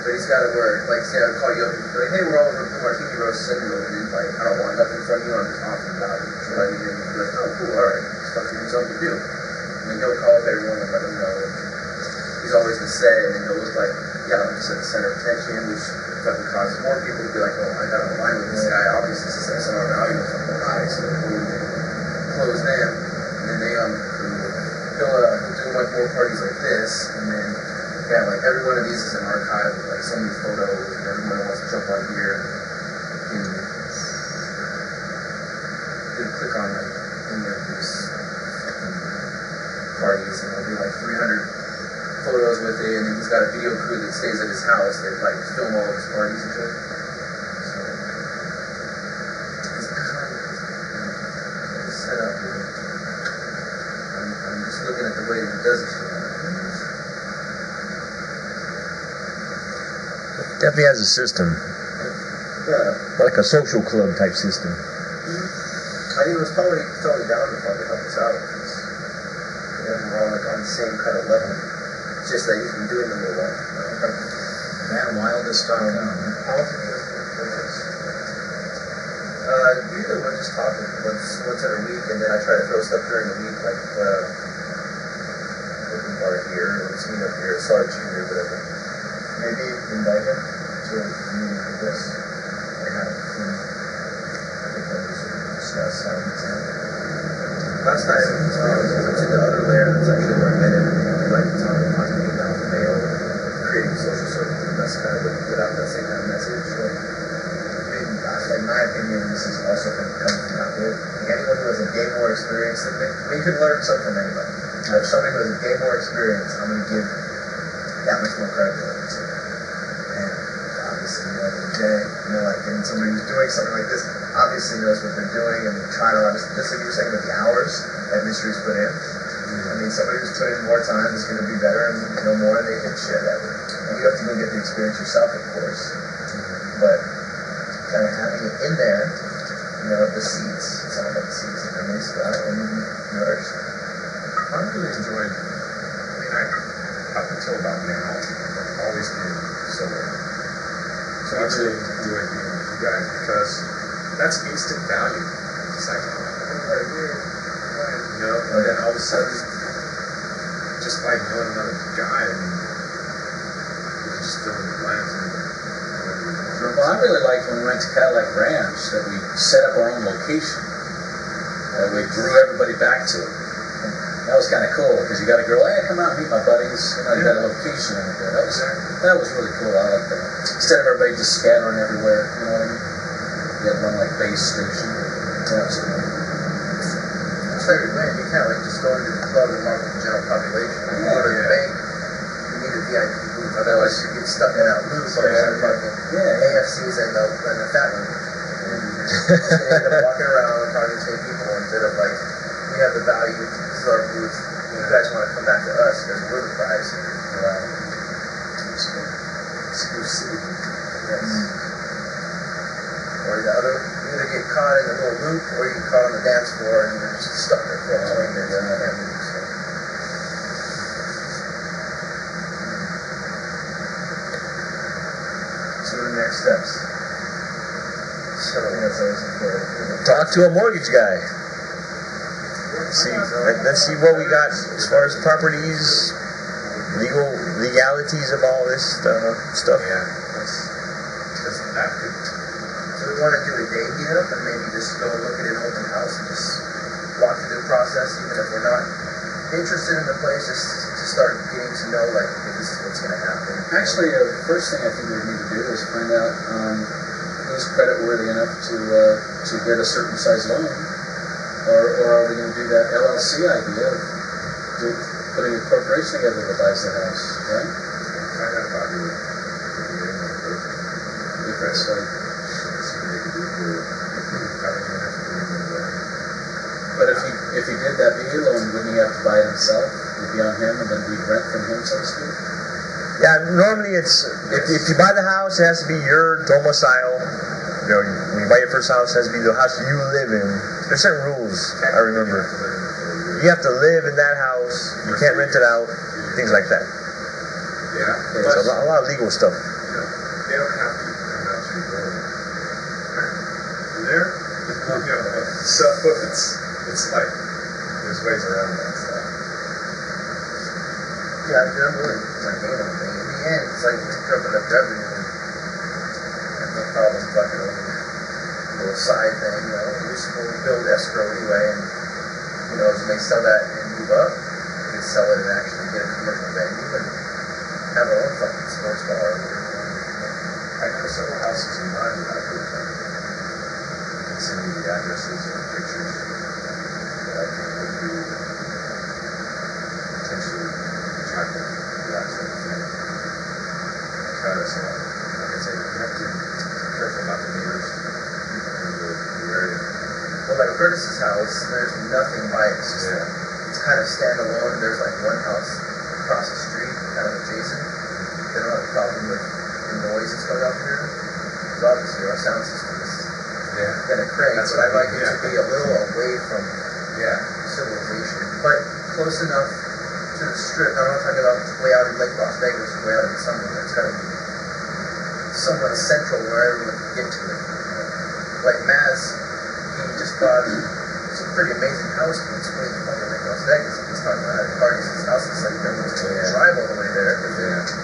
But he's got it where, like, say I would call you up and be like, hey, we're all over the Martini Roast, send me over an invite. I don't want nothing from you. I'm just offering value. So I need you to be like, oh, cool, all right. Just fucking do something to do. And then he'll call up everyone and let them know. He's always been set, and then he'll look like, yeah, I'm just at the center of attention, which fucking causes more people to be like, oh, I gotta align with this guy. Obviously, this is some value or something high, so boom, close them, and then he'll do like more parties like this, and then like every one of these is an archive with like so many photos, and everyone wants to jump on here. You click on like any of these parties, and there'll be like 300 photos with it, and then he's got a video crew that stays at his house that like film all of his parties and shit. So it's set up. I'm just looking at the way that he does it. Definitely has a system. Yeah. Like a social club type system. I think it was probably down to help us out. We're all like on the same kind of level. It's just that he's been doing it a little while. ManWildest.com. How often do you guys do this? Usually we're just talking once every week, and then I try to throw stuff during the week, like open bar here, let's meet up here, Sarge here, whatever. Maybe invite him to a meeting like this. I have I think that we should discuss how it's last time we went to the other layer, that's actually where I met him, and we like to talk about marketing down the mail, creating social circles, and that's kind of what put out that same kind of message. In my opinion, this is also coming from out there. Anyone who has a day more experience than me, we can learn something from anybody. If somebody who has a day more experience, I'm going to give that much more credibility to it. And obviously, at the end of the day, like, and somebody who's doing something like this obviously knows what they're doing and trying to understand. Just like you were saying with the hours that mysteries put in, I mean, somebody who's put in more time is going to be better and know more, and they can share that with you. And you have to go get the experience yourself, of course. But kind of having it in there, the seeds. It's all about the seeds that they sprout and nourish. I really enjoyed, up until about now, I've always been sober. So I really enjoyed being with you guys because that's instant value. It's like, and then all of a sudden, just by knowing another guy, I mean, you can just fill in the blanks. Well, I really liked when we went to Cadillac Ranch that we set up our own location that we drew everybody back to. That was kind of cool because you got a girl, hey, come out and meet my buddies. You got a location right there. That was really cool. I like that. Instead of everybody just scattering everywhere, you know what I mean? You had one like base station. That's how you win. You can't just go into the club and market the general population. When you go to the bank, you need a VIP booth. Otherwise, you get stuck in that loop of AFCs and the fat one. You end up walking around talking to the same people instead of we have the value. This is our booth. You guys want to come back to us because we're the prize. Exclusive. Yes. Or you either get caught in a little loop or you get caught on the dance floor and you're just stuck there for 20 minutes and you can't move. So what are the next steps? So That's always important. Talk to a mortgage guy. Let's see what we got as far as properties, legalities of all this stuff. Yeah, because that could. So we want to do a day meetup and maybe just go look at an open house and just walk through the process, even if we're not interested in the place, just to start getting to know, okay, this is what's going to happen. Actually, the first thing I think we need to do is find out who's credit worthy enough to get a certain size loan, or are we going to do that LLC idea of putting a corporation together that buys the house, right? Find out about your If that's like. But if he did that VA loan, wouldn't he have to buy it himself? It'd be on him, and then we'd rent from him, so to speak. Yeah, normally it's if you buy the house, it has to be your domicile. When you buy your first house, it has to be the house you live in. There's certain rules I remember. You have to live in that house. You can't rent it out. Things like that. Yeah. It's a lot of legal stuff. They don't have to come out to your door. There? So it's like, there's ways around that stuff. Yeah, I'm really game on thing. In the end, it's like you take up enough revenue and have no problem fucking over a little side thing. We'll build escrow anyway, and as we may sell that and move up, we can sell it and actually get a commercial venue and have our own fucking sports bar or whatever. I have several houses in mind that I could send you the addresses or pictures that I think would be potentially attractive to that sort of thing. Because, like I said, you have to be careful about the neighbors in the area. Well, like Curtis's house, there's nothing by it. It's kind of standalone. There's one house across the street, kind of adjacent. They don't have a problem with the noise that's going up here. Because obviously our sound system is going to crank. But I'd like it to be a little away from civilization, but close enough to the strip. I'm not talking about way out in Lake Las Vegas or way out in the summer. It's got to be somewhat central where everyone can get to it. Like Maz, he just bought it's a pretty amazing house, but it's way like in Lake Las Vegas. He's talking about having parties. His house is like they're going to drive all the way there.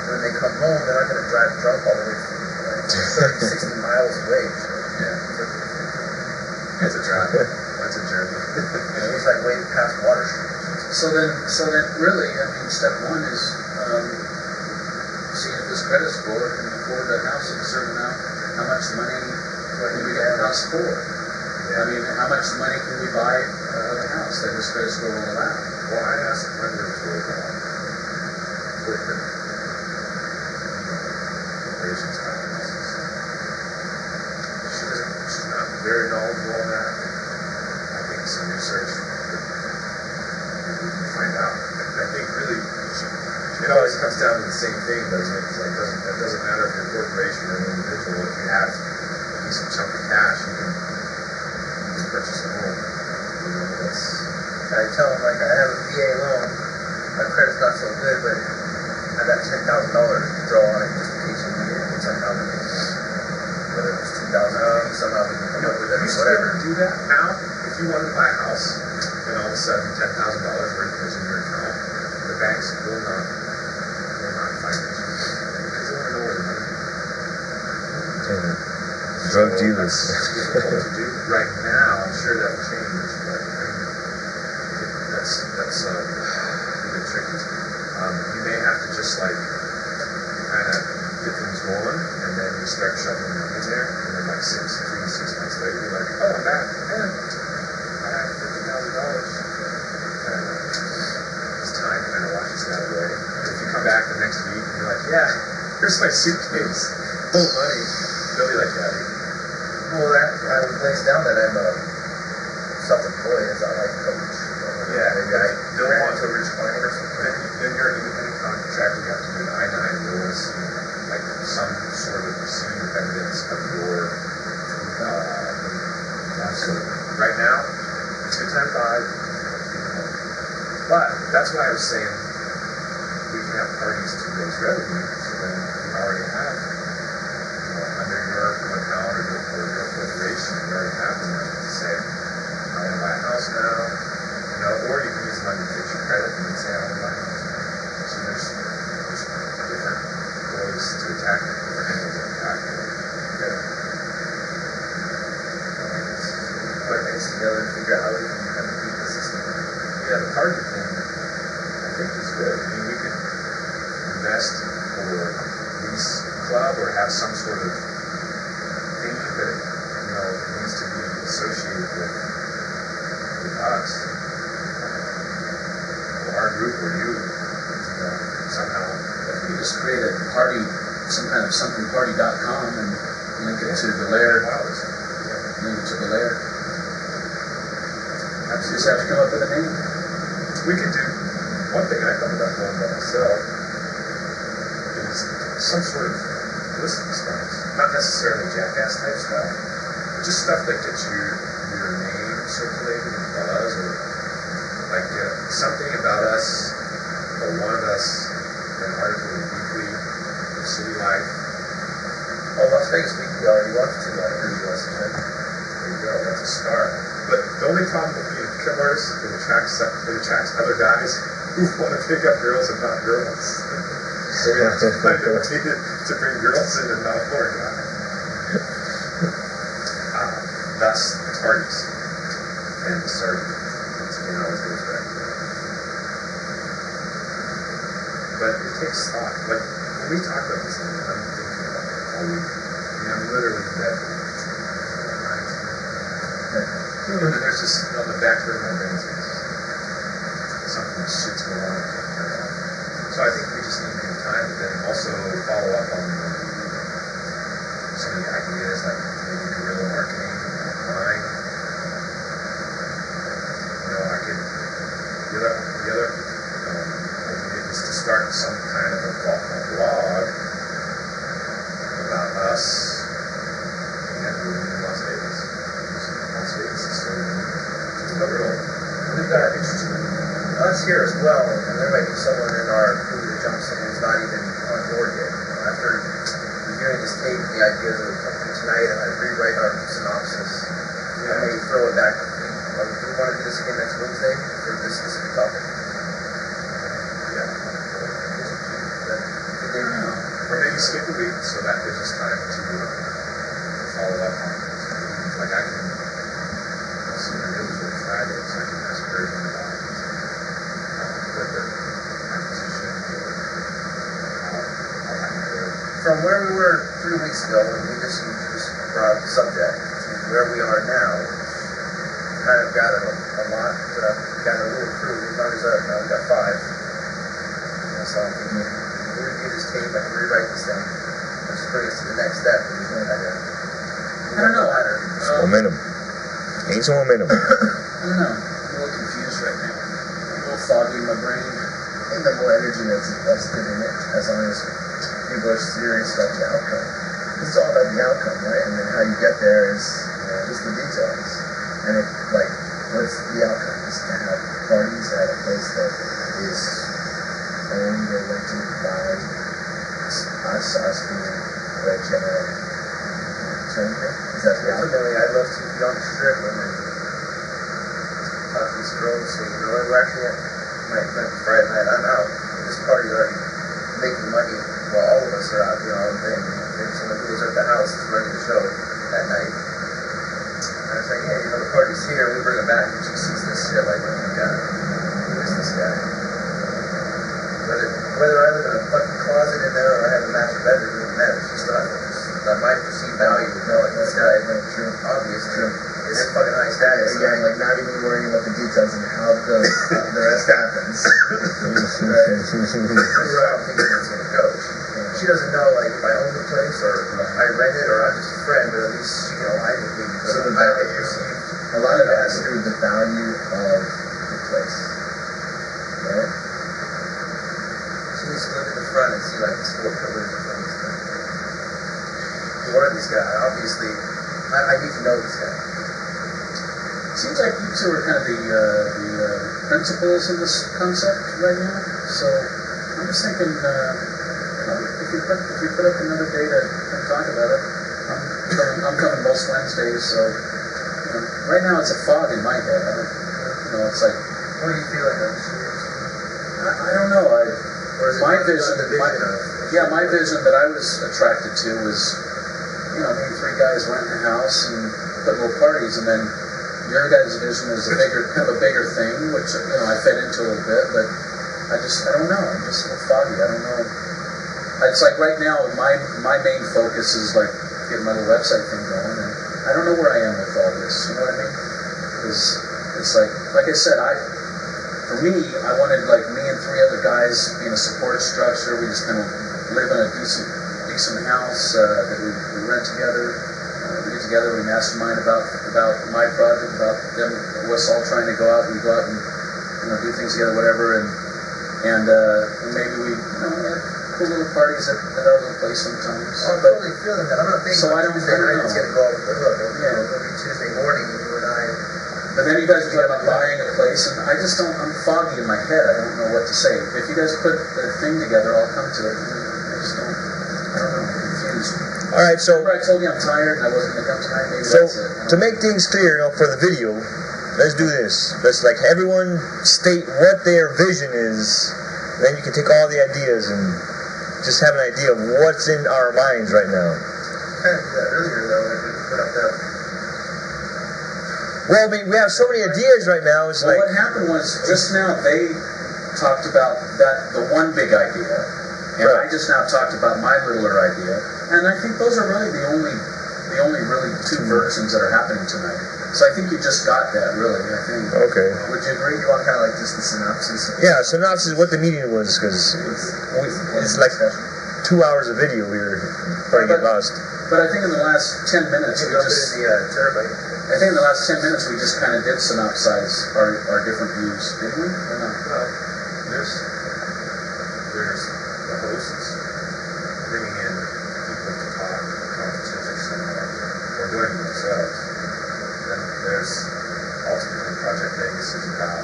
When they come home, they're not going to drive drunk all the way from 30, 60 miles away. It's a drive. That's a journey. He's way past Water Street. So then really, step one is seeing if this credit score can afford a house of a certain amount. How much money can we get a house for? How much money can we buy a house that this credit score will allow? Well, I asked a friend for corporate corporations companies. She's not very knowledgeable on that. I think some research would be find out. I think really, it always comes down to the same thing, doesn't it? It doesn't matter if you're a corporation or an individual. If you have a decent chunk of cash, you can purchase a home. I tell them, like, I have a VA loan, my credit's not so good, but I got $10,000 to draw on it just in case you need it. Somehow we can, whether it's $2,000, somehow we can come up with it, You still whatever. do that now. If you wanted to buy a house, and all of a sudden $10,000 worth is in your account, the banks will not finance you because they want to know where the money is. Drug dealers. It's difficult to do right now. I'm sure that'll change, but that's a bit tricky. You may have to just like kind of get things rolling, and then you start shoveling money in there, and then like 6 months later, you're like, oh, I'm back, and I have $50,000. And it's time kind of washes that away. If you come back the next week and you're like, yeah, here's my suitcase full of money, they'll be like, yeah. Well, that kind of breaks down that I'm self-employed as a life coach. Yeah, Maybe I don't ran want into a rich client or something. Then you're an independent contractor. You have to do an I-9 rules, like some sort of receipt or evidence of your. So right now, it's your 10-5. But that's why I was saying we can have parties to raise revenue. So then you already have, under your account or your corporation, you already have the money to say, I want to buy a house now. Or you can use money to fix your credit and then say, I want to buy a house. So there's different ways to attack it, different angles of attack it. Put things together and figure out how we can kind of beat the system. Yeah, the target thing, I think is good. I mean, we could invest or lease a club or have some sort of thing that, it needs to be associated with us. Our group or you, somehow. You just create a party, some kind of somethingparty.com and link it to the Lair. Link it to the Lair. You just have to come up with a name. We could do one thing I thought about doing by myself is some sort of listening stuff. Not necessarily jackass type stuff, but just stuff that gets your name circulated and buzz, or like something about us or one of us in an article in Weekly or City Life. Oh, Las Vegas Weekly already wants to interview us. There you go, that's a start. But the only problem with being killers, it attracts other guys who want to pick up girls and not girls. So we have to find a way to bring girls in and not more guys. That's parties. And the sergeant, once again, always goes back to that. But it takes thought. Like, when we talk about this, I'm thinking about it all week. I mean, I'm literally in bed. There's just, on the back of my brain, something shit's going on. So I think we just need to give time, but then also follow up on some of the ideas, like maybe guerrilla marketing online. The other idea is to start some kind of a blog about us and moving to Las Vegas. Las Vegas is so garbage. Us here as well, and there might be someone in our crew that jumps in who's not even on board yet. After reviewing this tape and the ideas that are coming tonight, and I rewrite our synopsis, I may throw it back. Do we want to do this again next Wednesday for this specific topic? Yeah. Or maybe skip a week so that gives us time to follow up on it. Like I can see my newsletter Friday, so I can ask Virgin about what their position or how I can go. From where we were 3 weeks ago when we just brought up the subject to where we are now, kind of got a lot, got a little crew. We've already now we've got 5. So I'm thinking, we'll review this tape, I can rewrite this thing, and just bring us to the next step. I don't know. Momentum. Need some momentum. I don't know. I'm a little confused right now. little foggy in my brain. I think the more energy that's invested in it, as long as people are serious about the outcome. It's all about the outcome, right? And then how you get there is just the details. And it, like, what's the outcome? Is to have parties at a place that is owned or rented by us being the general term here. Is that the outcome? Ultimately, I'd love to be on the strip and then talk to these girls and say, you know what, we're actually at my Friday night, I'm out. This party's already making money while all of us are out doing our own thing. Maybe someone who was at the house is running the show that night. And I was like, hey, you know, the party's here, we bring it back, and she sees this shit like, oh my god, who is this guy? Whether I live in a fucking closet in there or I have a master bedroom, it doesn't matter. She still has that my perceived value. No, like this guy, true, obviously, is a fucking nice guy. Again, like not even worrying about the details and how the rest happens. Right? That's how I'm thinking it's gonna go. She doesn't know like if I own the place or I rent it or I'm just a friend, but at least she can align with me. So the value, a lot of it has to do with the value of the place. Right? She needs to look at the front and see like these 4 pillars in front of this thing. Who are these guys? Obviously, I need to know this guy. Seems like you two are kind of the principals in this concept right now. So I'm just thinking, if you put up another day to come talk about it, I'm coming most Wednesdays. So right now it's a fog in my head. It's like, What are you feeling? I don't know. My vision, my vision that I was attracted to was, maybe 3 guys renting a house and put little parties, and then your guys' vision is a bigger thing, which I fed into a little bit, but I don't know. I'm just a little foggy. I don't know. It's like right now, my main focus is like getting my little website thing going, and I don't know where I am with all this. You know what I mean? It's like I said, for me, I wanted like me and 3 other guys being a support structure. We just kind of live in a decent house that we rent together. We get together, we mastermind about my project, about them, us all trying to go out. We go out and do things together, whatever, and maybe we have cool little parties at our little place sometimes. I'm totally feeling that. I'm not thinking So I don't Tuesday night know. it's gonna go over the hook. Yeah. It'll be Tuesday morning and you and I. But then you guys are talking about buying a place, and I'm foggy in my head. I don't know what to say. If you guys put a thing together, I'll come to it. I just don't know. I'm confused. All right, so Remember I told you I'm tired and I wasn't going to come tonight? Maybe so that's it. to make things clear, for the video, let's do this. Let's everyone state what their vision is. Then you can take all the ideas and just have an idea of what's in our minds right now. Kind of did that earlier though. When we put up that. Well, I mean, we have so many ideas right now. It's Well, like, what happened was just now they talked about the one big idea, and Right. I just now talked about my littler idea, and I think those are really the only really 2 versions that are happening tonight. So I think you just got that, really. I think. okay. Would you agree? You want kind of like just the synopsis? Yeah, synopsis, what the meeting was, because it's like 2 hours of video. We were probably get lost. But I think in the last 10 minutes, You we dump it just. in the terabyte. I think in the last 10 minutes we just kind of did synopsize our different views, didn't we? Or not? Well, there's the hosts bringing in people to talk, conferences or seminars, or doing it themselves. Then there's ultimately Project Vegas is about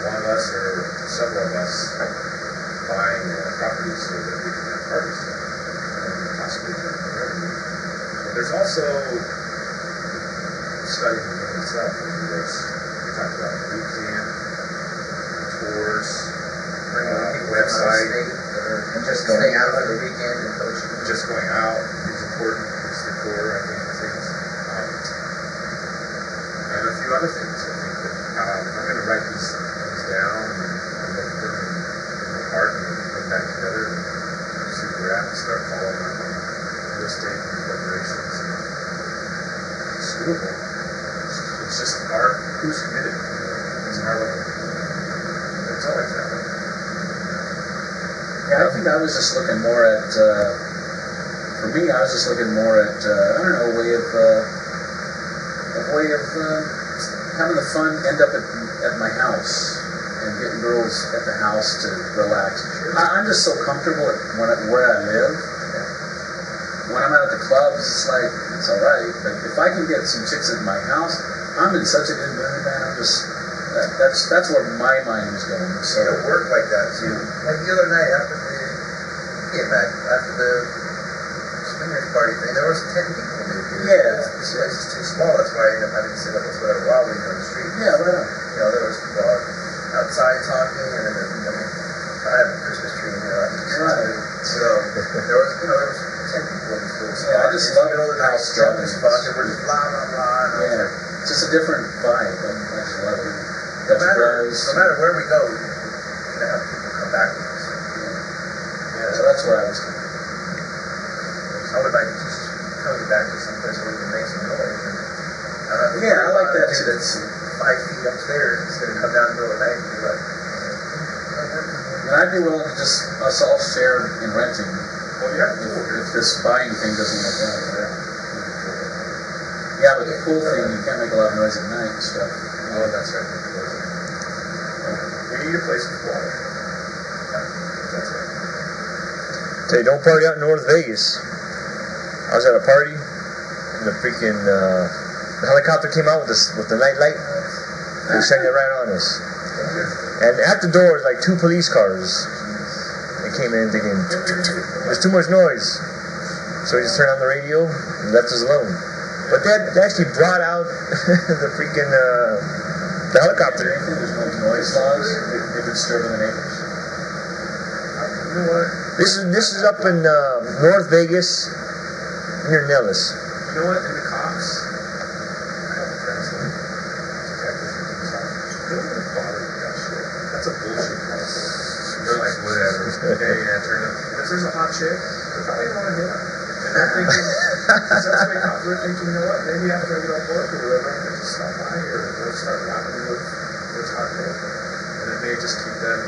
one of us or several of us buying properties so that we can have parties and possibly generate revenue. But there's also studying the game itself. I mean, we talked about boot camp, tours, website, And just going out for the weekend and coaching. just going out is important. It's the core, I think, of things. And a few other things. I think that I'm going to write these things down and look at them in my heart and put them back together and see where we're at and start following up on real estate and corporations. It's doable. It's just who's committed. It's our level. It's always that way. Yeah, I think I was just looking more at, for me, I was just looking more at, I don't know, a way of having the fun end up at my house. and getting girls at the house to relax. I'm just so comfortable where I live. When I'm out at the clubs, it's like, it's alright. But if I can get some chicks at my house, I'm in such a good mood, man. I'm just, that's where my mind is going. So It'll work like that too. Like the other night after the swingers party thing, there was 10 people there. Yeah. This place is too small. That's why I ended up having to sit up with whatever while we were on the street. yeah, right on. You know, there was people outside talking, and then I have a Christmas tree in here. Right. So there was 10 people in this little spot. Yeah, I just love middle of the night, drunk as fuck, and we're just blah blah blah. And Yeah, it's just a different vibe. I just love it. no matter where we go, we're gonna have people come back with us. Yeah, so that's where I was going. I would like to just coming back to some place where we can make some noise. And Yeah, I like that too. That's 5 feet upstairs. It's gonna come down in the middle of the night and be like. And I'd be willing to just us all share in renting Well, you have to do if this buying thing doesn't work out. Yeah, but the pool thing, you can't make a lot of noise at night and stuff. Oh, that's right. We need a place with water. That's right. Tell you, don't party out in North Vegas. I was at a party, and the freaking the helicopter came out with the night light. They shined it right on us. And at the doors, like 2 police cars. They came in thinking, there's too much noise. So we just turned on the radio and left us alone. But that actually brought out the freaking the helicopter. There's no noise laws if it's disturbing the neighbors. You know what? This is up in North Vegas, near Nellis. You know what? In the cops, I have friends that detectives and things like that. They don't even bother with that shit. That's a bullshit call. They're like, whatever. Yeah, turn it. If there's a hot chick, they probably want to hit her. And they're thinking, because that's why cops are thinking, you know what? Maybe after I get off work or whatever, I can just stop by here and they'll start rapping with this hot chick. And it may just keep them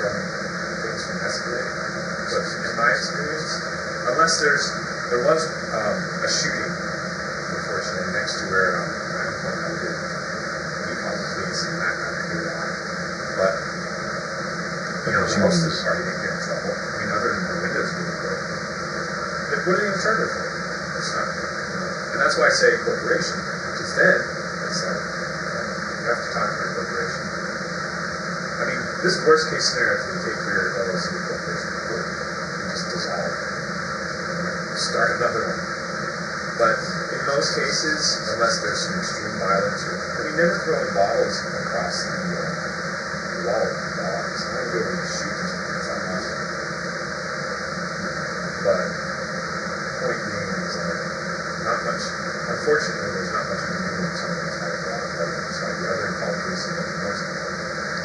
from things from escalating. But in my experience, unless there was a shooting, unfortunately, next to where I'm going to do. We call the police and that kind of cleared out. But, you know, most of the party didn't get in trouble. I mean, other than the windows being broken. Like, what are they even charged for? It's not. And that's why I say corporation. Because then, it's like, you have to talk to your corporation. I mean, this worst case scenario, if you take your LLC corporation to court, you just dissolve it. Start another one. But in most cases, unless there's some extreme violence, or we never throwing bottles across the wall with dogs. I don't go over and shoot them. That's not awesome. But point being is that not much. Unfortunately, there's not much we can do when something's had a lot of evidence. Like the other call police and the noise control.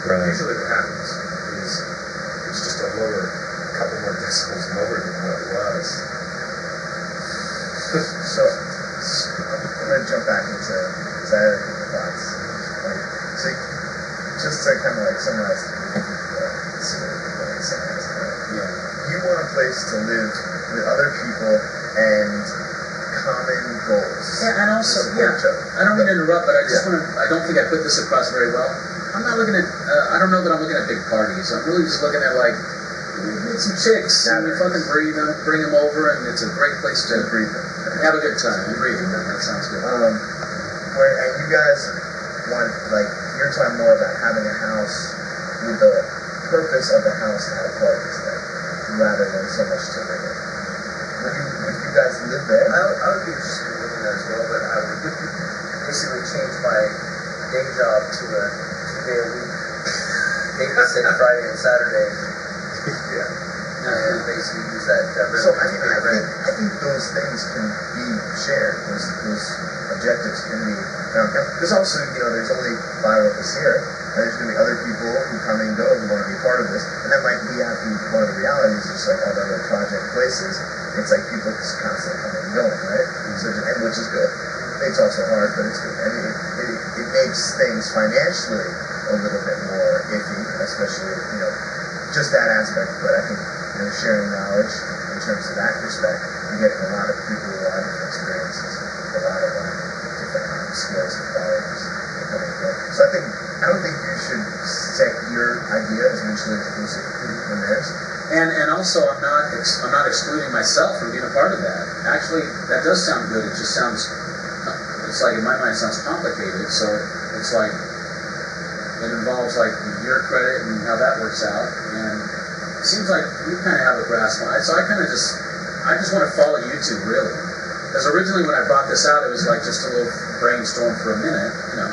Right. Usually, what happens is it's just a couple more decibels lower than what it was. So, I'm going to jump back into, because I had a couple thoughts. Like, so, just to kind of like summarize you want a place to live with other people and common goals. Yeah, and also, I don't mean to interrupt, but I just want to, I don't think I put this across very well. I'm not looking at, I don't know that I'm looking at big parties. I'm really just looking at like, meet some chicks and we fucking breathe them, bring them over, and it's a great place to breathe them. Have a good time and breathe them. That sounds good. And you guys want, like, you're talking more about having a house with the purpose of the house to have parties there, rather than so much to live in. Would you guys live there? I would be interested in living there as well, but I would basically change my day job to a 2-day a week, babysit Friday and Saturday, and basically use that So I think those things can be shared. Those objectives can be found. There's also, there's only 5 of us here, and there's going to be other people who come and go who want to be part of this, and that might be one of the realities, just like all the other project places. It's like people just constantly coming and going, right? So, and which is good. It's also hard, but it's good. And it makes things financially a little bit more iffy, especially, just that aspect. But I think, sharing knowledge in terms of that respect, you're getting a lot of people with a lot of different experiences, a lot of different skills and qualities that come and go. So I don't think you should say your idea is mutually exclusive from theirs. And also, I'm not excluding myself from being a part of that. Actually, that does sound good. It just sounds, it's like in my mind, it sounds complicated. So it's like it involves like your credit and how that works out. And it seems like you kind of have a grasp on it. So I just want to follow you two really. Because originally when I brought this out, it was like just a little brainstorm for a minute, you know.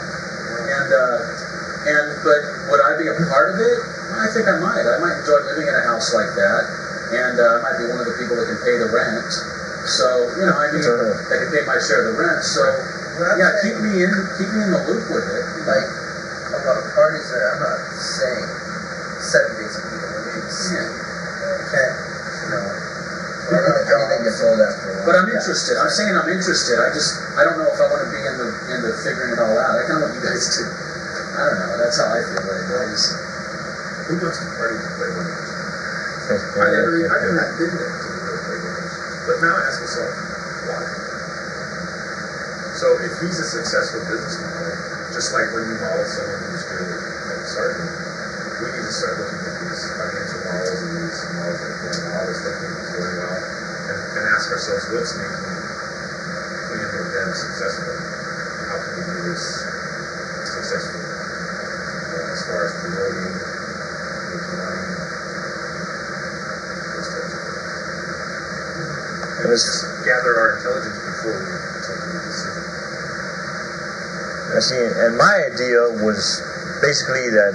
But would I be a part of it? I think I might. I might enjoy living in a house like that, and I might be one of the people that can pay the rent. So, you know, I mean, that can pay my share of the rent. So, yeah, keep me in the loop with it. Like, about parties there, I'm not saying 7 days a week. I mean, you can't, you know, anything gets old after a while. But I'm interested. I'm saying I'm interested. I don't know if I want to be in the figuring it all out. I kind of want you guys to, I don't know. That's how I feel right now. Who wants to party to play winners? I've never been there to really play winners. But now ask yourself, why? So if he's a successful business model, just like when you model someone who's good at starting, we need to start looking at these financial models and these models that are doing all this stuff really well and ask ourselves what's making him or them successful. How can we do this successfully? As far as promoting, making money, those types of things. And let's gather our intelligence before we take any decision. I see, and my idea was basically that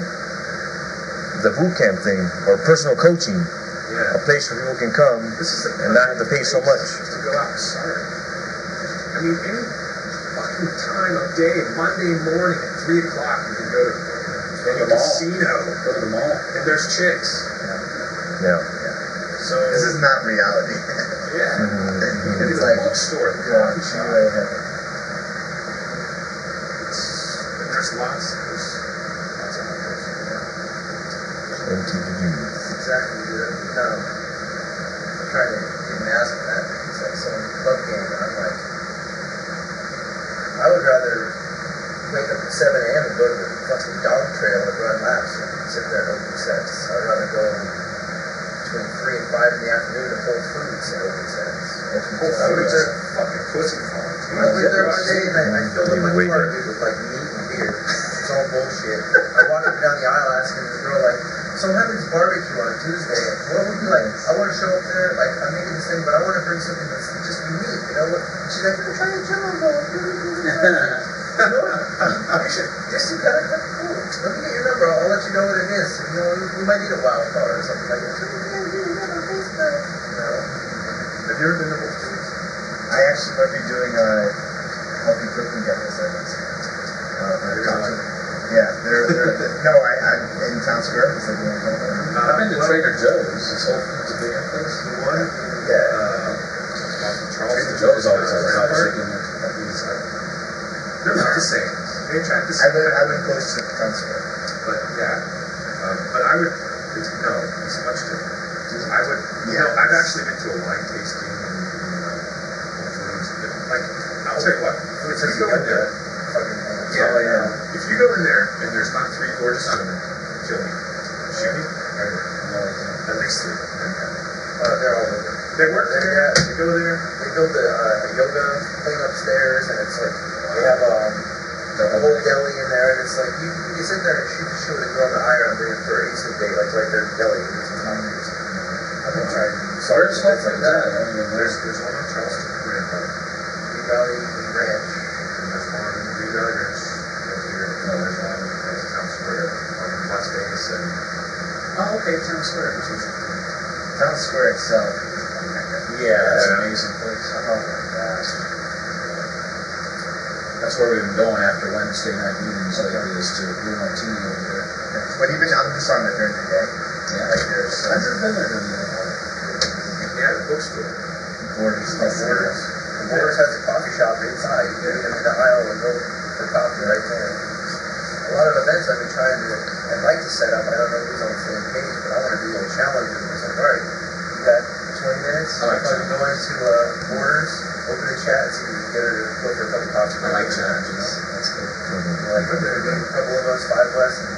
the boot camp thing, or personal coaching, a place where people can come and not have to pay so much. To go out and start. I mean, any fucking time of day, Monday morning at 3 o'clock, you can go to any casino. Go to the mall. And there's chicks. Yeah. So This is not reality. yeah. Mm-hmm. It's like a bookstore, the coffee shop. And there's lots of outlets. Exactly, dude. No. I'm trying to even ask for that. It's like some club game, and I'm like, I would rather wake up at 7 a.m. and go to the fucking dog trail and run laps and sit there and open sets. I'd rather go between 3 and 5 in the afternoon to Whole Foods and open sets. I went there fucking pussy farms. I went there one day and I filled up my car, dude, with like meat and beer. It's all bullshit. I walked up down the aisle asking this girl, like, so we're having this barbecue on a Tuesday. What would you like? I want to show up there, like, I'm making this thing, but I want to bring something that's just unique, you know? She's like, try a jumbo. You should just do that. Cool. Let me get your number. I'll let you know what it is. You know, you might need a wild card or something like that. You know? Have you ever been to Whole Foods? I actually might be doing a healthy cooking demonstration. Yeah, they're no, I'm in Town Square. It's like I've been to Trader Joe's. It's a big place. The one, Trader Joe's always has hot chicken. they're not the same. They attract the same. I live close to Town Square. But yeah, but I would, it's much different. I would, I've actually been to a wine tasting in Whole Foods. Like, I'll tell you what, if you go in there, if you go in there and there's not 3 gorgeous women, kill me. Shoot me? At least 3. They're all over. They work there, they go there. They built a yoga thing upstairs, and it's like, they have a whole deli in there, and it's like, you can sit there and shoot the shit with a girl in the iron for an Easter date, like right there in the deli, and do some coffee or something. I've been trying to do Where's stuff like that. There's one on Charleston, Green Valley Ranch. and there's one in Green Valley Ranch right here. There's one in Town Square, one in Las Vegas, and Oh, okay, Town Square. Town Square itself. Yeah, that's an amazing place. Oh my gosh. That's where we've been going after Wednesday night meetings lately, is to Blue Martini over there. But even I'm just on it during the day. Yeah. Like there's I've never been there during the day. the bookstore. Borders. Borders has a coffee shop inside. You can get in the aisle and go for coffee right there. A lot of events I've been trying to, I'd like to set up. I don't know who's on the same page, but I want to do little challenges. It's like, all right, you got 20 minutes. I like fucking go into Borders, open the chat, see if you can get her to go for a cup of coffee. I like challenges. That's good. Like, a couple of us, 5 less, and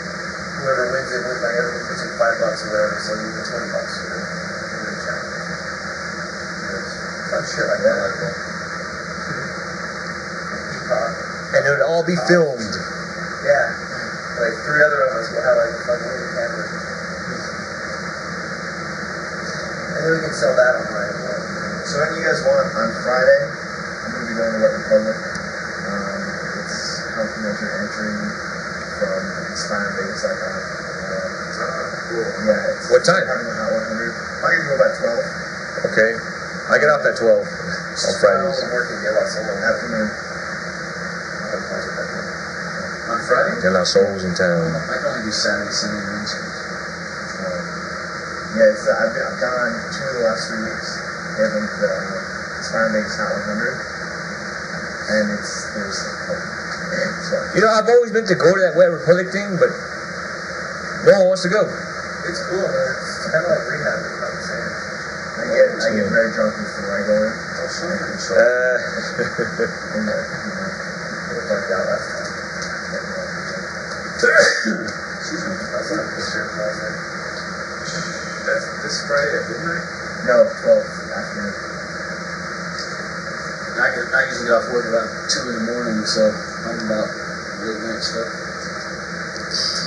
whoever wins it wins, like everyone puts in $5 or whatever, so you get $20 for the account. Fun shit like that. like that. And it would all be filmed. Yeah. Like 3 other of us will have like a fucking hidden camera. And then we can sell that online as well. So when you guys want, on Friday, I'm going to be going to Wet Republic. It's complimentary entry from InspireVegas.com. Cool. Yeah. It's What time? Having a Hot 100. I'm going to go about 12. Okay. I get off at 12 on Fridays. I'm working De La Soul. Afternoon. On Friday? De La Soul's in town. I can only do Saturday, Sunday, and Wednesday. Yeah, I've gone 2 of the last 3 weeks. They have the Inspire Vegas Hot 100. And there's fun. You know, I've always meant to go to that Wet Republic thing, but no one wants to go. It's cool, man. It's kind of like rehab, is what I'm saying. I get very drunk before I go in. And we worked out last time. Excuse me. That's not a picture of that. That's this Friday at midnight? No, 12 afternoon. I usually get off work about 2 in the morning, so I'm about late night stuff.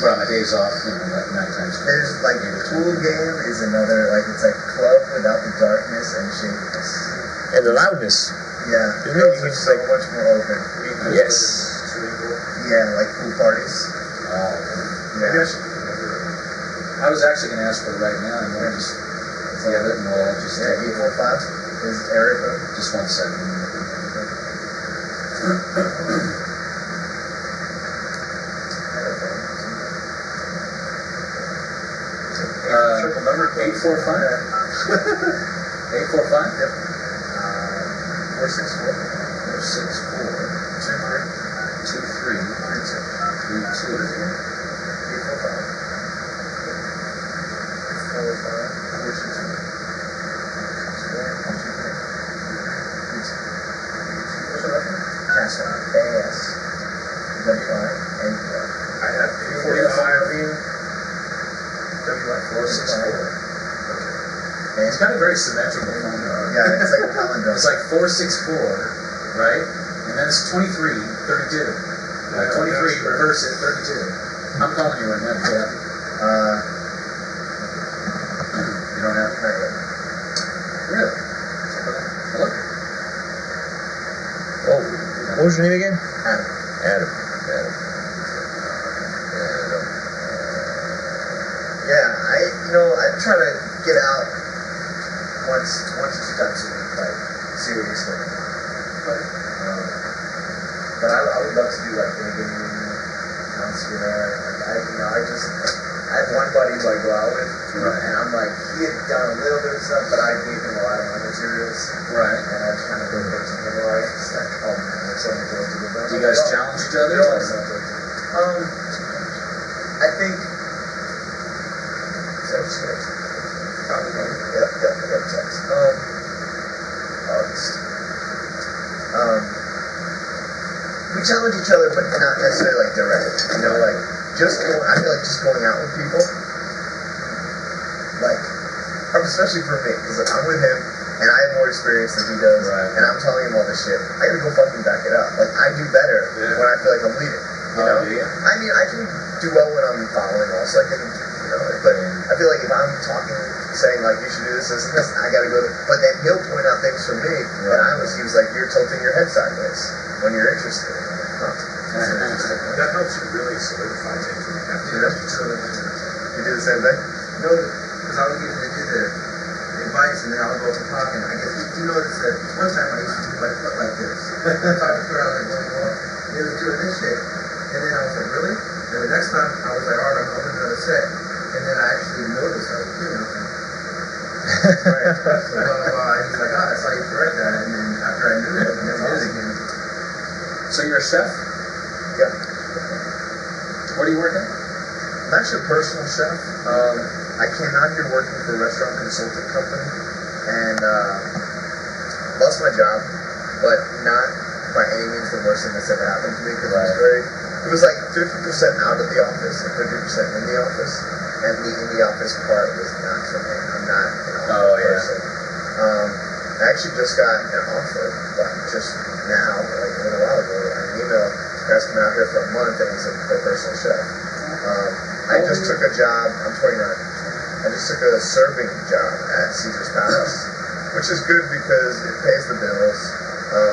But on my days off, like nighttime stuff. There's like pool game is another, like it's like club without the darkness and shakiness. And the loudness. Yeah, Isn't it? girls You are can so like- much more open. Yes. Yeah, like pool parties. Maybe Yeah. I should. I was actually going to ask for it right now, and then just give it, and we'll just Yeah, 845 is Erica. just 1 second. Triple number. 845? 845? Yep. 464. 464 23 32 845. I have 464. It's got a very symmetrical phone number. Yeah, it's like a calendar. It's like 464, right? And then it's 23 32. Like 23, reverse it, 32. I'm calling you right now. Yeah. You don't have it? Really? Hello? Oh, what was your name again? Adam. Adam. Yeah, I try to get out once or 2 times a week, like seriously. But I would love to do like big game, concert there. Like I had one buddy who I go out with, and I'm like, he had done a little bit of stuff, but I gave him a lot of my materials, Right. and I kind of looked to him like, it's like, oh man, there's so many things to do. Do you guys challenge each other? I think. Self-explanatory. Yep, text. August. We challenge each other, but not necessarily like direct. You know, like I feel like just going out with people, like, especially for me, because I'm with him and I have more experience than he does, Right. and I'm telling him all this shit. I gotta go fucking back it up. Like I do better when I feel like I'm leading. You know? Yeah. I mean, I can do well when I'm following also. I can, but I feel like if I'm talking, saying like you should do this, and this, I gotta go. But then he'll point out things from me that he was like, you're tilting your head sideways when you're interested. Huh. That helps you really solidify things when you have to Yeah. You do the same thing? No, because I would get to do the advice and then I would go up and talk, and I guess you notice that one time I used to do my foot like this. Talking to her, I was like, well, he was doing this shit. And then I was like, really? And the next time I was like, all right, I'm opening another set. And then I actually noticed I was doing it. Right. So blah, blah, blah. He's like, I saw you correct that. And then after I knew it, I did it again. So you're a chef? Yeah. What do you work at? I'm actually a personal chef. I came out here working for a restaurant consulting company and lost my job, but not by any means the worst thing that's ever happened to me because it was very It was like 50% out of the office and 50% in the office. And the in the office part was not for me. I'm not an office person. I actually just got an offer, but just now, like a little while ago, I got an email asking me out here for a month and he's looking for a personal chef. I just took a job, I'm 29. I just took a serving job at Caesar's Palace, which is good because it pays the bills.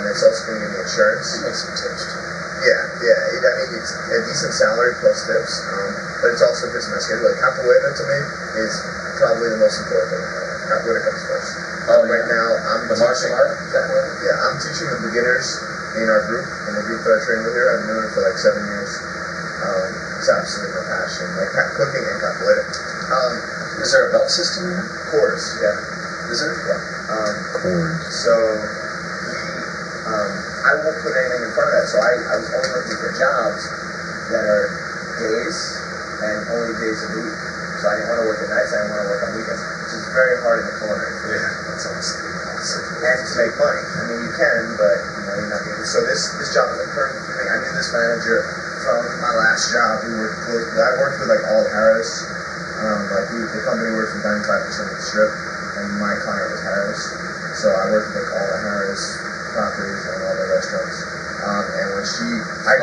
It's also going to give me insurance. It makes some tips too. Yeah. I mean, it's a decent salary plus tips, but it's also fits my schedule. Like capoeira to me is probably the most important thing in my life. Capoeira comes first. Right now, I'm The martial art? Capoeira? Yeah, I'm teaching the beginners in our group, in the group that I train with here. I've been doing it for like 7 years. It's absolutely my passion, like cooking and capoeira. Is there a belt system in it? Quarters, yeah. Is there? Yeah. So I won't put anything in front of that. So I was only looking for jobs that are days and only days a week. So I didn't want to work at nights. I didn't want to work on weekends, which is very hard in the culinary field. Yeah, that's awesome. And to make money. I mean, you can, but you're not going to. So this job is like perfect for me. I knew this manager from my last job. I worked with like All Harris. The company worked for 95% of the strip, and my client was Harris. So I worked with like all the Harris properties and all the restaurants. And when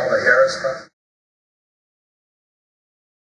All the Harris properties?